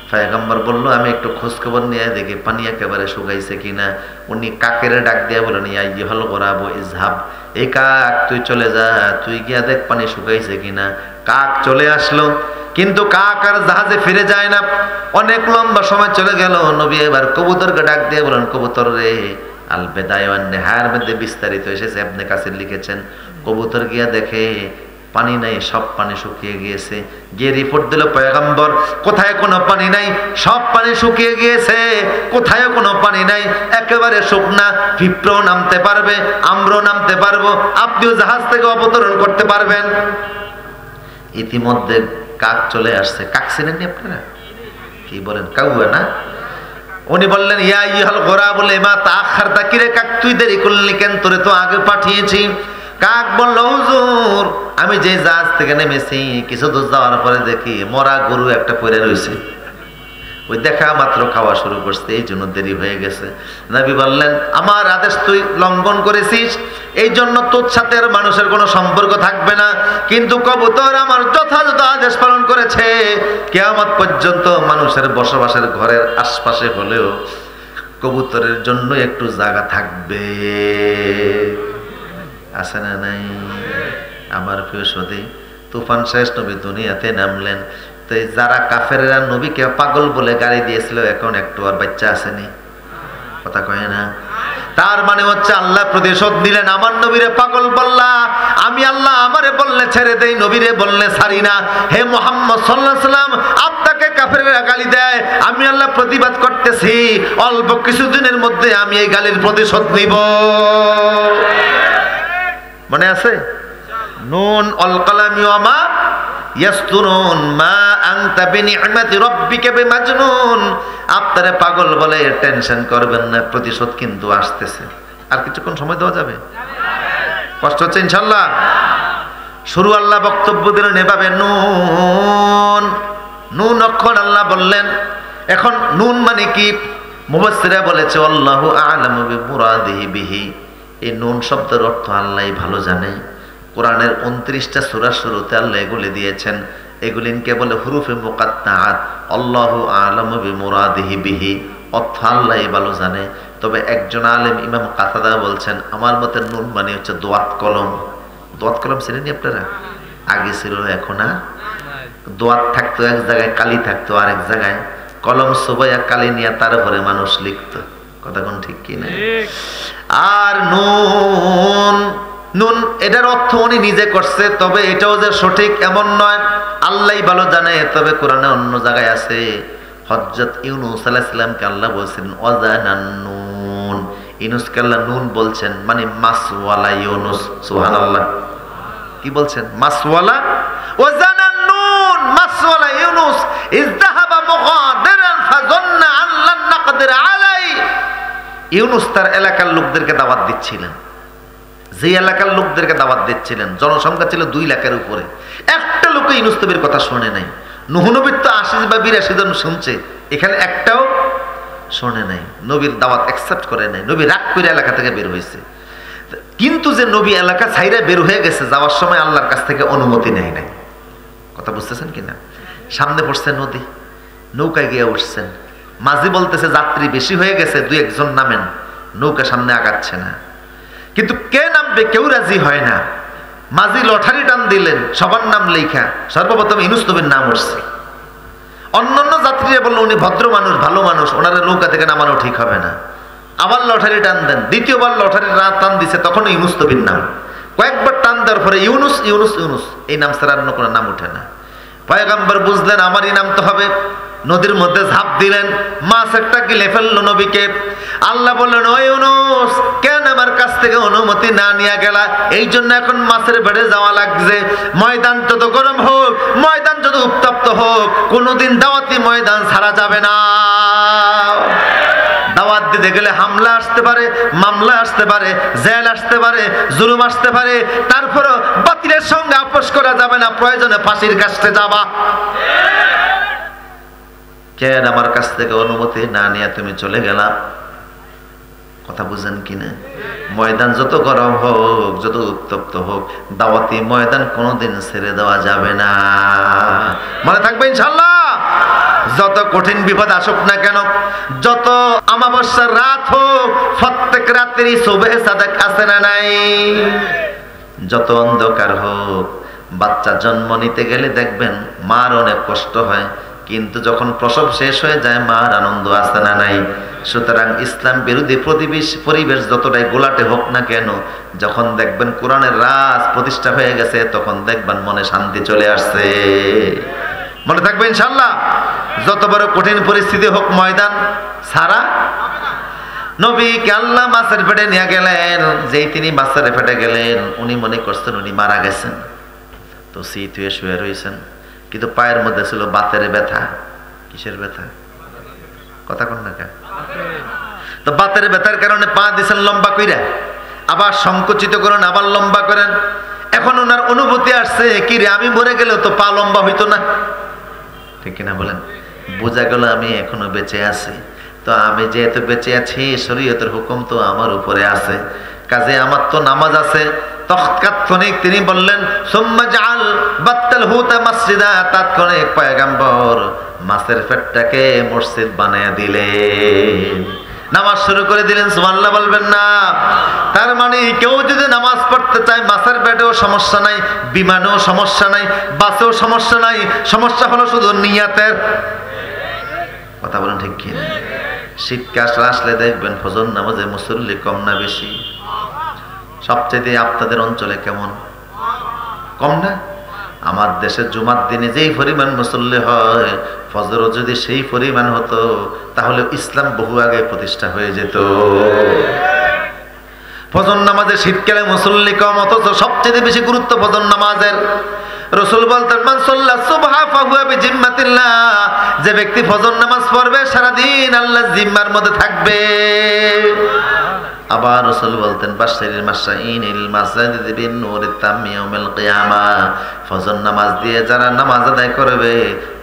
পয়গম্বর বলল আমি একটু খোঁজ খবর নিয়ে দেখি পানি একেবারে শুকাইছে কিনা। উনি কাকের ডাক দিয়ে বলেন ইয়া ইহাল গরাবু ইজহাব, এই কাক তুই চলে যা, তুই গিয়া দেখ পানি শুকাইছে কিনা। কাক চলে আসলো, কিন্তু কাক আর জাহাজে ফিরে যায় না। অনেক লম্বা সময় চলে গেল। নবী এবার কবুতরকে ডাক দিয়ে বলেন কবুতর রে, আল বেদায় ওয়ান নেহার মধ্যে বিস্তারিত এসেছে, ইবনে কাসির লিখেছেন। কবুতর গিয়া দেখে পানি নাই, সব পানি শুকিয়ে গিয়েছে। গিয়ে রিপোর্ট দিল পয়গম্বর কোথায় কোনো পানি নাই, সব পানি শুকিয়ে গিয়েছে, কোথায় কোনো পানি নাই, একেবারে শুকনা। পিঁপড়ো নামতে পারবে, আমরাও নামতে পারবো, আপনিও জাহাজ থেকে অবতরণ করতে পারবেন। ইতিমধ্যে কাক চলে আসছে। কাক চিনেননি আপনারা? কি বলেন, কাউয়া না? উনি বললেন ইয়া ইহাল গোরা বলে মা তাখার তাকিরে, কাক তুই দেরি করলি কেন, তোরে তো আগে পাঠিয়েছি। কাক বলল হুজুর আমি যে জাহাজ থেকে নেমেছি কিছু দূর যাওয়ার পরে দেখি মরা গরু একটা পড়ে রয়েছে, ওই দেখা মাত্র খাওয়া শুরু করছে, এই জন্য দেরি হয়ে গেছে। নবী বললেন আমার আদেশ তুই লঙ্ঘন করেছিস, এই জন্য তোর সাথে আর মানুষের কোনো সম্পর্ক থাকবে না। কিন্তু কবুতর আমার যথাযথ আদেশ পালন করেছে, কিয়ামত পর্যন্ত মানুষের বসবাসের ঘরের আশপাশে হলেও কবুতরের জন্য একটু জায়গা থাকবে। আছে না নাই? আমার প্রিয় সদী, তুফান শেষ, নবী দুনিয়াতে নামলেন। তো যারা কাফেরেরা নবীকে পাগল বলে গালি দিয়েছিল এখন একটু আর বাচ্চা আসেনি, কথা কয় না? তার মানে হচ্ছে আল্লাহ প্রতিশোধ নিলেন। আমার নবীরে পাগল বললা, আমি আল্লাহ আমারে বললে ছেড়ে দেই, নবীরে বললে ছাড়ি না। হে মুহাম্মদ সাল্লাল্লাহু আলাইহি সাল্লাম, আপনাকে কাফেরেরা গালি দেয়, আমি আল্লাহ প্রতিবাদ করতেছি, অল্প কিছুদিনের মধ্যে আমি এই গালির প্রতিশোধ নিব। মনে আছে? নুন আল কালামি ওয়া মা ইয়াসতুরুন মা আনতা বিনি'মাতি রাব্বিকা বিমাজনুন। আপনারে পাগল বলে টেনশন করবেন না, প্রতিশোধ কিন্তু আসতেছে। আর কিছুক্ষণ সময় দেওয়া যাবে? কষ্ট হচ্ছে ইনশাআল্লাহ? শুরু আল্লাহ বক্তব্য দিলেন এভাবে, নুন, নুন অক্ষর আল্লাহ বললেন। এখন নুন মানে কি? মুফাসসিররা বলেছে আল্লাহু আ'লামু বিমুরাদিহি বিহি, এই নুন শব্দের অর্থ আল্লাহই ভালো জানে। কোরআনের 29টা সূরার শুরুতে আল্লাহ এগুলি দিয়েছেন, এগুলিকে বলে হুরুফে মুকাত্তাআত। আল্লাহু আ'লামু বিমুরাদিহি বিহি, অর্থ আল্লাহই ভালো জানে। তবে একজন আলেম ইমাম কাতাদা বলছেন আমার মতে নুন মানে হচ্ছে দোয়াত কলম। দোয়াত কলম চিনেননি আপনারা? আগে ছিল, এখন আর দোয়াত থাকতো এক জায়গায়, কালি থাকতো আরেক জায়গায়, কলম সবাইয়া কালি নিয়ে তার উপরে মানুষ লিখতো। কথা কোন ঠিক কি না? আর নুন, নুন এটার অর্থ উনি নিজে করছে, তবে এটাও যে সঠিক এমন নয়, আল্লাহই ভালো জানে। তবে কোরআনে অন্য জায়গায় আছে, হযরত ইউনূস আলাইহিস সালামকে আল্লাহ বলেছেন ওয়াজানান নুন, ইউনূসকে আল্লাহ নুন বলছেন, মানে মাসওয়ালা ইউনূস। সুবহানাল্লাহ। কি বলছেন? মাসওয়ালা ওয়াজানান নুন মাসওয়ালা ইউনূস ইযদাহাবা মুগাদিরান ফাযান্না আল্লান নাকদির আলাই। ইউনূস তার এলাকার লোকদেরকে দাওয়াত দিচ্ছিলেন। যে এলাকার লোকদেরকে দাওয়াত দিচ্ছিলেন জনসংখ্যা ছিল 2 লাখের উপরে, একটা লোক ইউনূস নবীর কথা শুনে নাই। নূহ নবীর তো 80 বা 82 জন শুনছে, এখানে একটাও শুনে নাই, নবীর দাওয়াত অ্যাকসেপ্ট করে নাই। নবী রাগ করে এলাকা থেকে বের হয়েছে। কিন্তু যে নবী এলাকা ছাইরা বের হয়ে গেছে, যাওয়ার সময় আল্লাহর কাছ থেকে অনুমতি নেয় নাই। কথা বুঝতেছেন কিনা? সামনে পড়ছে নদী, নৌকায় গিয়ে উঠছেন, মাঝি বলতেছে যাত্রী বেশি হয়ে গেছে, 2-1 জন নামেন। নৌকা সামনে আগাচ্ছে না, কিন্তু কে নামবে কেউ রাজি হয় না। মাঝি লটারি টান দিলেন, সবার নাম লেখা, সর্বপ্রথম ইউনূস নবীর নাম উঠছে। অন্যান্য যাত্রীরা বলল উনি ভদ্র মানুষ, ভালো মানুষ, ওনারা নৌকা থেকে নামানো ঠিক হবে না। আবার লটারি টান দেন, দ্বিতীয়বার লটারি টান দিছে, তখন ইউনূস নবীর নাম। কয়েকবার টান দেওয়ার পরে ইউনূস ইউনূস ইউনূস, এই নাম ছাড়া অন্য কোনো নাম উঠে না। পয়গম্বর বুঝলেন আমারই নাম তো হবে, নদীর মধ্যে ঝাঁপ দিলেন, মাছ একটা গিলে ফেললো নবীকে। আল্লাহ বললেন, ও ইউনূস, কেন আমার কাছ থেকে অনুমতি না নিয়ে গেলা? এই জন্য এখন মাছের পেটে যাওয়া লাগছে। ময়দান যত গরম হোক, ময়দান যত উত্তপ্ত হোক, কোনোদিন দাওয়াতি ময়দান ছাড়া যাবে না। দাওয়াত দিতে গেলে হামলা আসতে পারে, মামলা আসতে পারে, জেল আসতে পারে, জুলুম আসতে পারে, তারপরও বাতিলের সঙ্গে আপোষ করা যাবে না। প্রয়োজনে ফাঁসির কাছে যাবা। কেন আমার কাছ থেকে অনুমতি না নিয়ে তুমি চলে গেলা? কথা বুঝেন কিনা? ময়দান যত গরম হোক, যত উত্তপ্ত হোক, দাওয়াতি ময়দান কোনোদিন ছেড়ে দেওয়া যাবে না। মনে থাকবে ইনশাআল্লাহ। যত কঠিন বিপদ আসুক না কেন, যত অমাবস্যার রাত হোক, প্রত্যেক রাত্রি সুবহে সাদেক আছে না নাই? যত অন্ধকার হোক, বাচ্চা জন্ম নিতে গেলে দেখবেন মার অনেক কষ্ট হয়, কিন্তু যখন প্রসব শেষ হয়ে যায় মার আনন্দ আছে না নাই? সুতরাং ইসলাম বিরোধী পরিবেশ যতটাই গোলাটে হোক না কেন, যখন দেখবেন কোরআনের রাজ প্রতিষ্ঠা হয়ে গেছে, তখন দেখবেন মনে শান্তি চলে আসছে। মনে থাকবে ইনশাআল্লাহ। যত বড় কঠিন পরিস্থিতি হোক, ময়দান ছাড়া। নবীকে আল্লাহ মাছের পেটে নিয়ে গেলেন। যেই তিনি মাছের পেটে গেলেন, উনি মনে করছেন উনি মারা গেছেন, তো শীত হয়ে শুয়ে রয়েছেন, কিন্তু পায়ের মধ্যে ছিল বাতের ব্যথা। কিসের ব্যথা? কথা কন না কেন? তো বাতের ব্যথার কারণে পা দিছেন লম্বা কইরা, আবার সংকুচিত করেন, আবার লম্বা করেন। এখন ওনার অনুভূতি আসছে, কি রে, আমি মরে গেলেও তো পা লম্বা হইতো না। ঠিক কিনা বলেন? বোঝা গেল আমি এখনো বেঁচে আছি। তো আমি যেহেতু বেঁচে আছি, শরীয়তের হুকুম তো আমার উপরে আছে, কাজে আমার তো নামাজ আছে। তৎক্ষণিক তিনি বললেন, সুম্মা জাআল বাত্তাল হুতা মসজিদা, তাৎক্ষণিক পয়গম্বর মাছের পেটটাকে মসজিদ বানিয়ে দিলেন, নামাজ শুরু করে দিলেন। সুবহানাল্লাহ বলবেন না? তার মানে কেউ যদি নামাজ পড়তে চায়, মাছের পেটেও সমস্যা নাই, বিমানেও সমস্যা নাই, বাসেও সমস্যা নাই, সমস্যা হলো শুধু নিয়াতের। কথা বলেন ঠিক কি? শীতকাল আসলে দেখবেন ফজর নামাজে মুসল্লি কম না বেশি? সবচেয়ে আপনাদের অঞ্চলে কেমন? কম না? আমার দেশে জুমার দিনে যেই পরিমাণ মুসল্লি হয়, ফজরও যদি সেই পরিমাণ হতো, তাহলে ইসলাম বহু আগে প্রতিষ্ঠা হয়ে যেত। ফজর নামাজে শীতকালে মুসল্লি কম, অথচ সবচেয়ে বেশি গুরুত্ব ফজর নামাজের। রাসূল বলতেন, মান সাল্লা সুবহা ফাহুয়া বিজিম্মাতিল্লাহ, যে ব্যক্তি ফজর নামাজ পড়বে সারাদিন আল্লাহর জিম্মার মধ্যে থাকবে। আবার রাসূল বলতেন, বাশশিরিল মাশাইনিল মাসাজিদ বিন নূরিত তাম্মি ইয়াউমিল কিয়ামা, ফজর নামাজ দিয়ে যারা নামাজ আদায় করবে,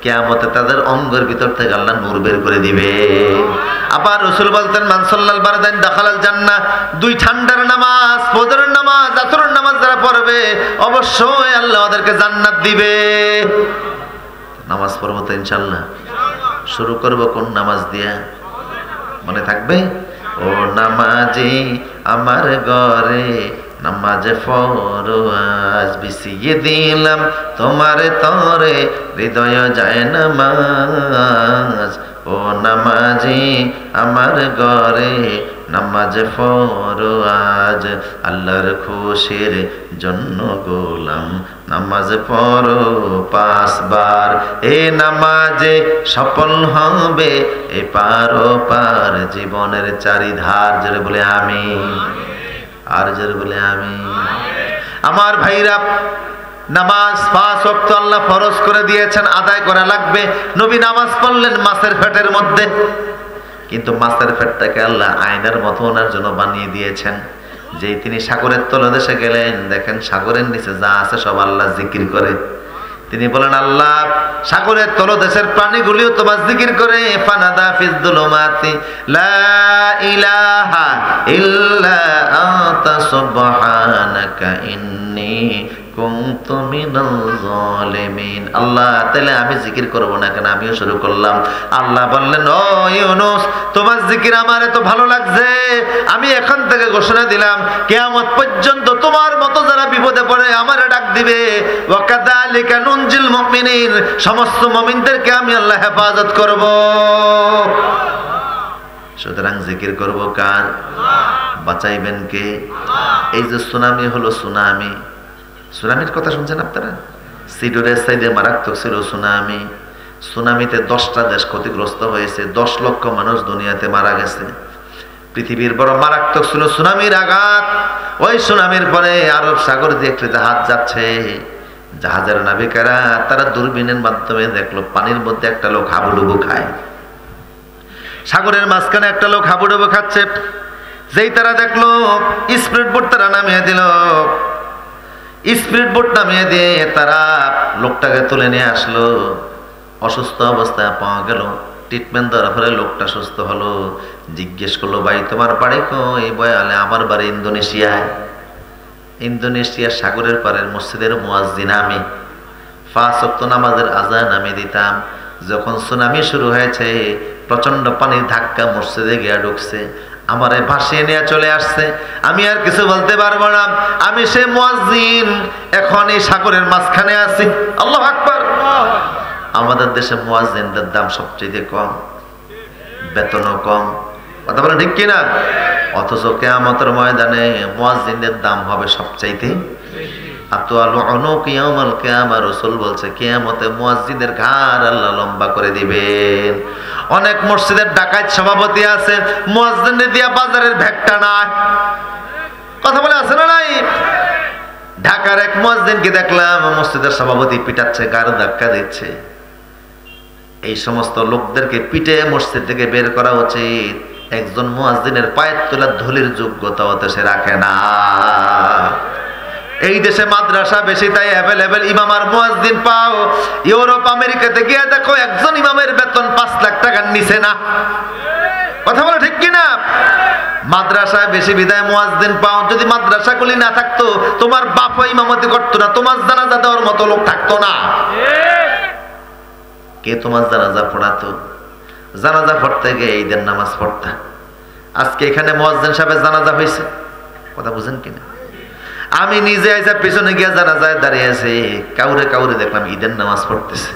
কিয়ামতে তাদের অঙ্গের ভিতর থেকে আল্লাহ নূর বের করে দিবে। আবার রাসূল বলতেন, মান সাল্লাল বারদাইন দাখালাল জান্নাহ, দুই ঠান্ডার নামাজ, ফজরের নামাজ, আসরের নামাজ যারা পড়বে, অবশ্যই আল্লাহ ওদেরকে জান্নাত দিবে। নামাজ পড়ব তো ইনশাআল্লাহ। শুরু করব কোন নামাজ দিয়ে? মনে থাকবে? ও নামাজি আমার ঘরে নামাজে ফরজ বিছিয়ে দিলাম তোমার তরে, হৃদয় যায় নামাজ। ও নামাজি আমার ঘরে নামাজে ফরজ, আল্লাহর খুশির জন্য গোলাম নামাজ পড়ো 5 বার, এ নামাজে সফল হবে এ পারো পার জীবনের চারিধার। জোরে বলে আমি, আর জোরে বলে আমি। আমার ভাইরা, নামাজ 5 ওয়াক্ত আল্লাহ ফরজ করে দিয়েছেন, আদায় করা লাগবে। নবী নামাজ পড়লেন মাছের পেটের মধ্যে, কিন্তু মাছের পেটটাকে আল্লাহ আয়নার মতো ওনার জন্য বানিয়ে দিয়েছেন। যেই তিনি সাগরের তলদেশে গেলেন, দেখেন সাগরের নিচে যা আছে সব আল্লাহ জিকির করে। তিনি বলেন, আল্লাহ সাগরের তলদেশের প্রাণীগুলিও তোমার জিকির করে। ফানাদা ফিজ যুলুমাতি লা ইলাহা ইল্লা আনতা সুবহানাকা ইন্নী কুনতু মিনাল জালিমিন। আল্লাহ, তাহলে আমি জিকির করব না কেন? আমিও শুরু করলাম। আল্লাহ বললেন, ও ইউনূস, তোমার জিকির আমার এত ভালো লাগছে, আমি এখান থেকে ঘোষণা দিলাম, কিয়ামত পর্যন্ত তোমার মতো যারা বিপদে পড়ে আমারে ডাক দিবে। ওয়া কাযালিকা নুনজিল মুমিনিন, সমস্ত মুমিনদেরকে আমি আল্লাহ হেফাজত করব। সুতরাং জিকির করব কার? বাঁচাইবেন কে? এই যে সুনামি হলো, সুনামি, সুনামির কথা শুনছেন আপনারা? সিডরের সাইডে মারাত্মক ছিল সুনামি। সুনামিতে 10টা দেশ ক্ষতিগ্রস্ত হয়েছে, 10 লক্ষ মানুষ দুনিয়াতে মারা গেছে। পৃথিবীর বড় মারাত্মক ছিল সুনামির আঘাত। ওই সুনামির পরে আরব সাগর দিয়ে একটি জাহাজ যাচ্ছে, জাহাজের নাবিকেরা তারা দূরবীনের মাধ্যমে দেখলো পানির মধ্যে একটা লোক হাবুডুবু খায়, সাগরের মাঝখানে একটা লোক হাবুডুবু খাচ্ছে। যেই তারা দেখলো স্পিড বোট তারা নামিয়ে দিল, স্পিড বোট নামিয়ে দিয়ে তারা লোকটাকে তুলে নিয়ে আসলো। অসুস্থ অবস্থায় পাওয়া গেল, ট্রিটমেন্ট দেওয়ার পরে লোকটা সুস্থ হলো। জিজ্ঞেস করলো, ভাই তোমার বাড়ি কই? বলে আমার বাড়ি ইন্দোনেশিয়ায়। ইন্দোনেশিয়ার সাগরের পাড়ের মসজিদের মুয়াজ্জিন আমি, 5 ওয়াক্ত নামাজের আযান আমি দিতাম। যখন সুনামি শুরু হয়েছে, প্রচন্ড পানির ধাক্কা মসজিদে গিয়ে ঢুকছে, আমারে ভাসিয়ে নিয়ে চলে আসছে। আমি আর কিছু বলতে পারবো না, আমি সে মুয়াজ্জিন, এখন এই সাগরের মাঝখানে আছি। আল্লাহু আকবার। আমাদের দেশে মুয়াজ্জিনদের দাম সবচেয়ে কম, বেতনও কম, কথা বলেন ঠিক কিনা? অথচ কিয়ামতের ময়দানে মুয়াজ্জিনদের দাম হবে সবচাইতে আতওয়ালু উনুক ইয়াউমাল কিয়ামা। রাসূল বলছে কিয়ামতে মুয়াজ্জিনদের ঘাড় আল্লাহ লম্বা করে দিবেন। অনেক মসজিদের ডাকাত সভাপতি আছে, মুয়াজ্জিনদের দিয়া বাজারের ভেকটা নাই, কথা বলে আছে না নাই? ঢাকার এক মুয়াজ্জিনকে দেখলাম মসজিদের সভাপতি পিটাচ্ছে, গাড় ধাক্কা দিচ্ছে। এই সমস্ত লোকদেরকে পিটে মসজিদ থেকে বের করা উচিত। একজন মুয়াজ্জিনের পায়ের তলার ধুলির যোগ্যতা হতে সে রাখে না। এই দেশে মাদ্রাসা বেশি, তাই অ্যাভেলেবেল ইমাম আর মুয়াজ্জিন পাও। ইউরোপ আমেরিকাতে গিয়ে দেখো একজন ইমামের বেতন 5 লাখ টাকার নিচে না, কথা বলে ঠিক কিনা? মাদ্রাসায় বেশি বিদায় মুয়াজ্জিন পাও। যদি মাদ্রাসাগুলি না থাকতো, তোমার বাপও ইমামতি করতো না, তোমার জানাজা দেওয়ার মতো লোক থাকতো না। কে তোমার জানাজা পড়াতো? জানাজা পড়তে গিয়ে ঈদের নামাজ পড়তা। আজকে এখানে মুয়াজ্জিন সাহেবের জানাজা হয়েছে, কথা বুঝেন কিনা? আমি নিজে আইসা পিছনে গিয়ে জানাজায় দাঁড়িয়ে আছি, কাউরে কাউরে দেখলাম ঈদের নামাজ পড়তেছে,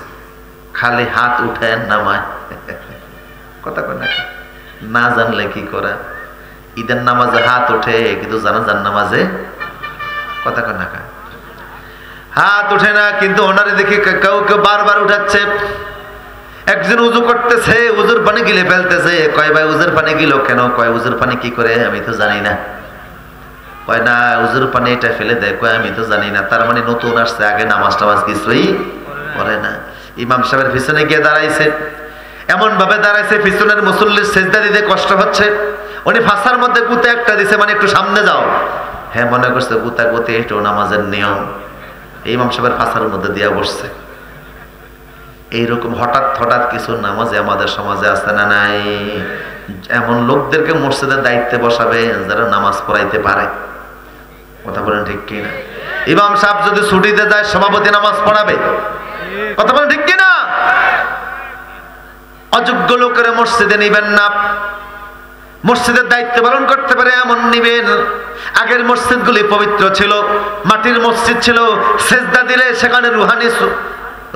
খালি হাত উঠায় নামায়, কথা কয় না? না জানলে কি করা? ঈদের নামাজে হাত ওঠে, কিন্তু জানাজার নামাজে কথা কয় না, হাত উঠে না। কিন্তু ওনারে দেখি কেউ কেউ বারবার উঠাচ্ছে। একজন উজু করতেছে, উজুর পানি গিলে ফেলতেছে। কয় ভাই উজুর পানি গিলো কেন? কয় উজুর পানি কি করে আমি তো জানি না। কয় না উজুর পানি এটা ফেলে দেয়। কয় আমি তো জানি না। তার মানে নতুন আসছে, আগে নামাজ টামাজ কিছুই পড়ে না। ইমাম সাহেবের পিছনে গিয়ে দাঁড়াইছে, এমন ভাবে দাঁড়াইছে পিছনের মুসল্লির সেজদা দিতে কষ্ট হচ্ছে। উনি ফাঁসার মধ্যে গুতে একটা দিছে, মানে একটু সামনে যাও। হ্যাঁ, মনে করছে গুতা গুতে এটাও নামাজের নিয়ম। ইমাম সাহেবের ফাঁসার মধ্যে দিয়া বসছে। এইরকম হঠাৎ হঠাৎ কিছু নামাজে আমাদের সমাজে আছে না নাই? এমন লোকদেরকে মসজিদের দায়িত্বে বসাবে যারা নামাজ পড়াইতে পারে, কথা বলেন ঠিক কিনা? ইমাম সাহেব যদি ছুটিতে যায়, সভাপতি নামাজ পড়াবে, কথা বলেন ঠিক কিনা? অযোগ্য লোকের মসজিদে নিবেন না। মসজিদের দায়িত্ব পালন করতে পারে এমন নিবেন। আগের মসজিদগুলি পবিত্র ছিল, মাটির মসজিদ ছিল, সেজদা দিলে সেখানে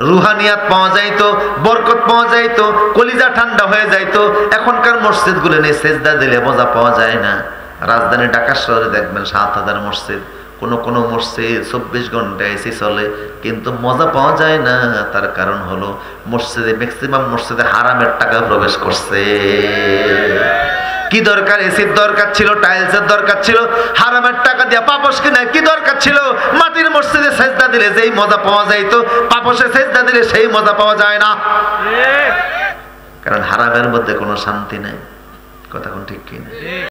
রুহানিয়াত পাওয়া যাইতো, বরকত পাওয়া যাইতো, কলিজা ঠান্ডা হয়ে যাইতো। এখনকার মসজিদগুলো নিয়ে সেজদা দিলে মজা পাওয়া যায় না। রাজধানী ঢাকা শহরে দেখবেন 7,000 মসজিদ, কোনো মসজিদ 24 ঘন্টা এসি চলে, কিন্তু মজা পাওয়া যায় না। তার কারণ হলো মসজিদে ম্যাক্সিমাম মসজিদে হারামের টাকা প্রবেশ করছে। কি দরকার? এসির দরকার ছিল, টাইলসের দরকার ছিল, হারামের টাকা দিয়ে পাপস কিনা কি দরকার ছিল? মাটির মসজিদে সেজদা দিলে যেই মজা পাওয়া যাইতো, পাপসে সেজদা দিলে সেই মজা পাওয়া যায় না। কারণ হারামের মধ্যে কোনো শান্তি নাই, কথা কোন ঠিক কিনা?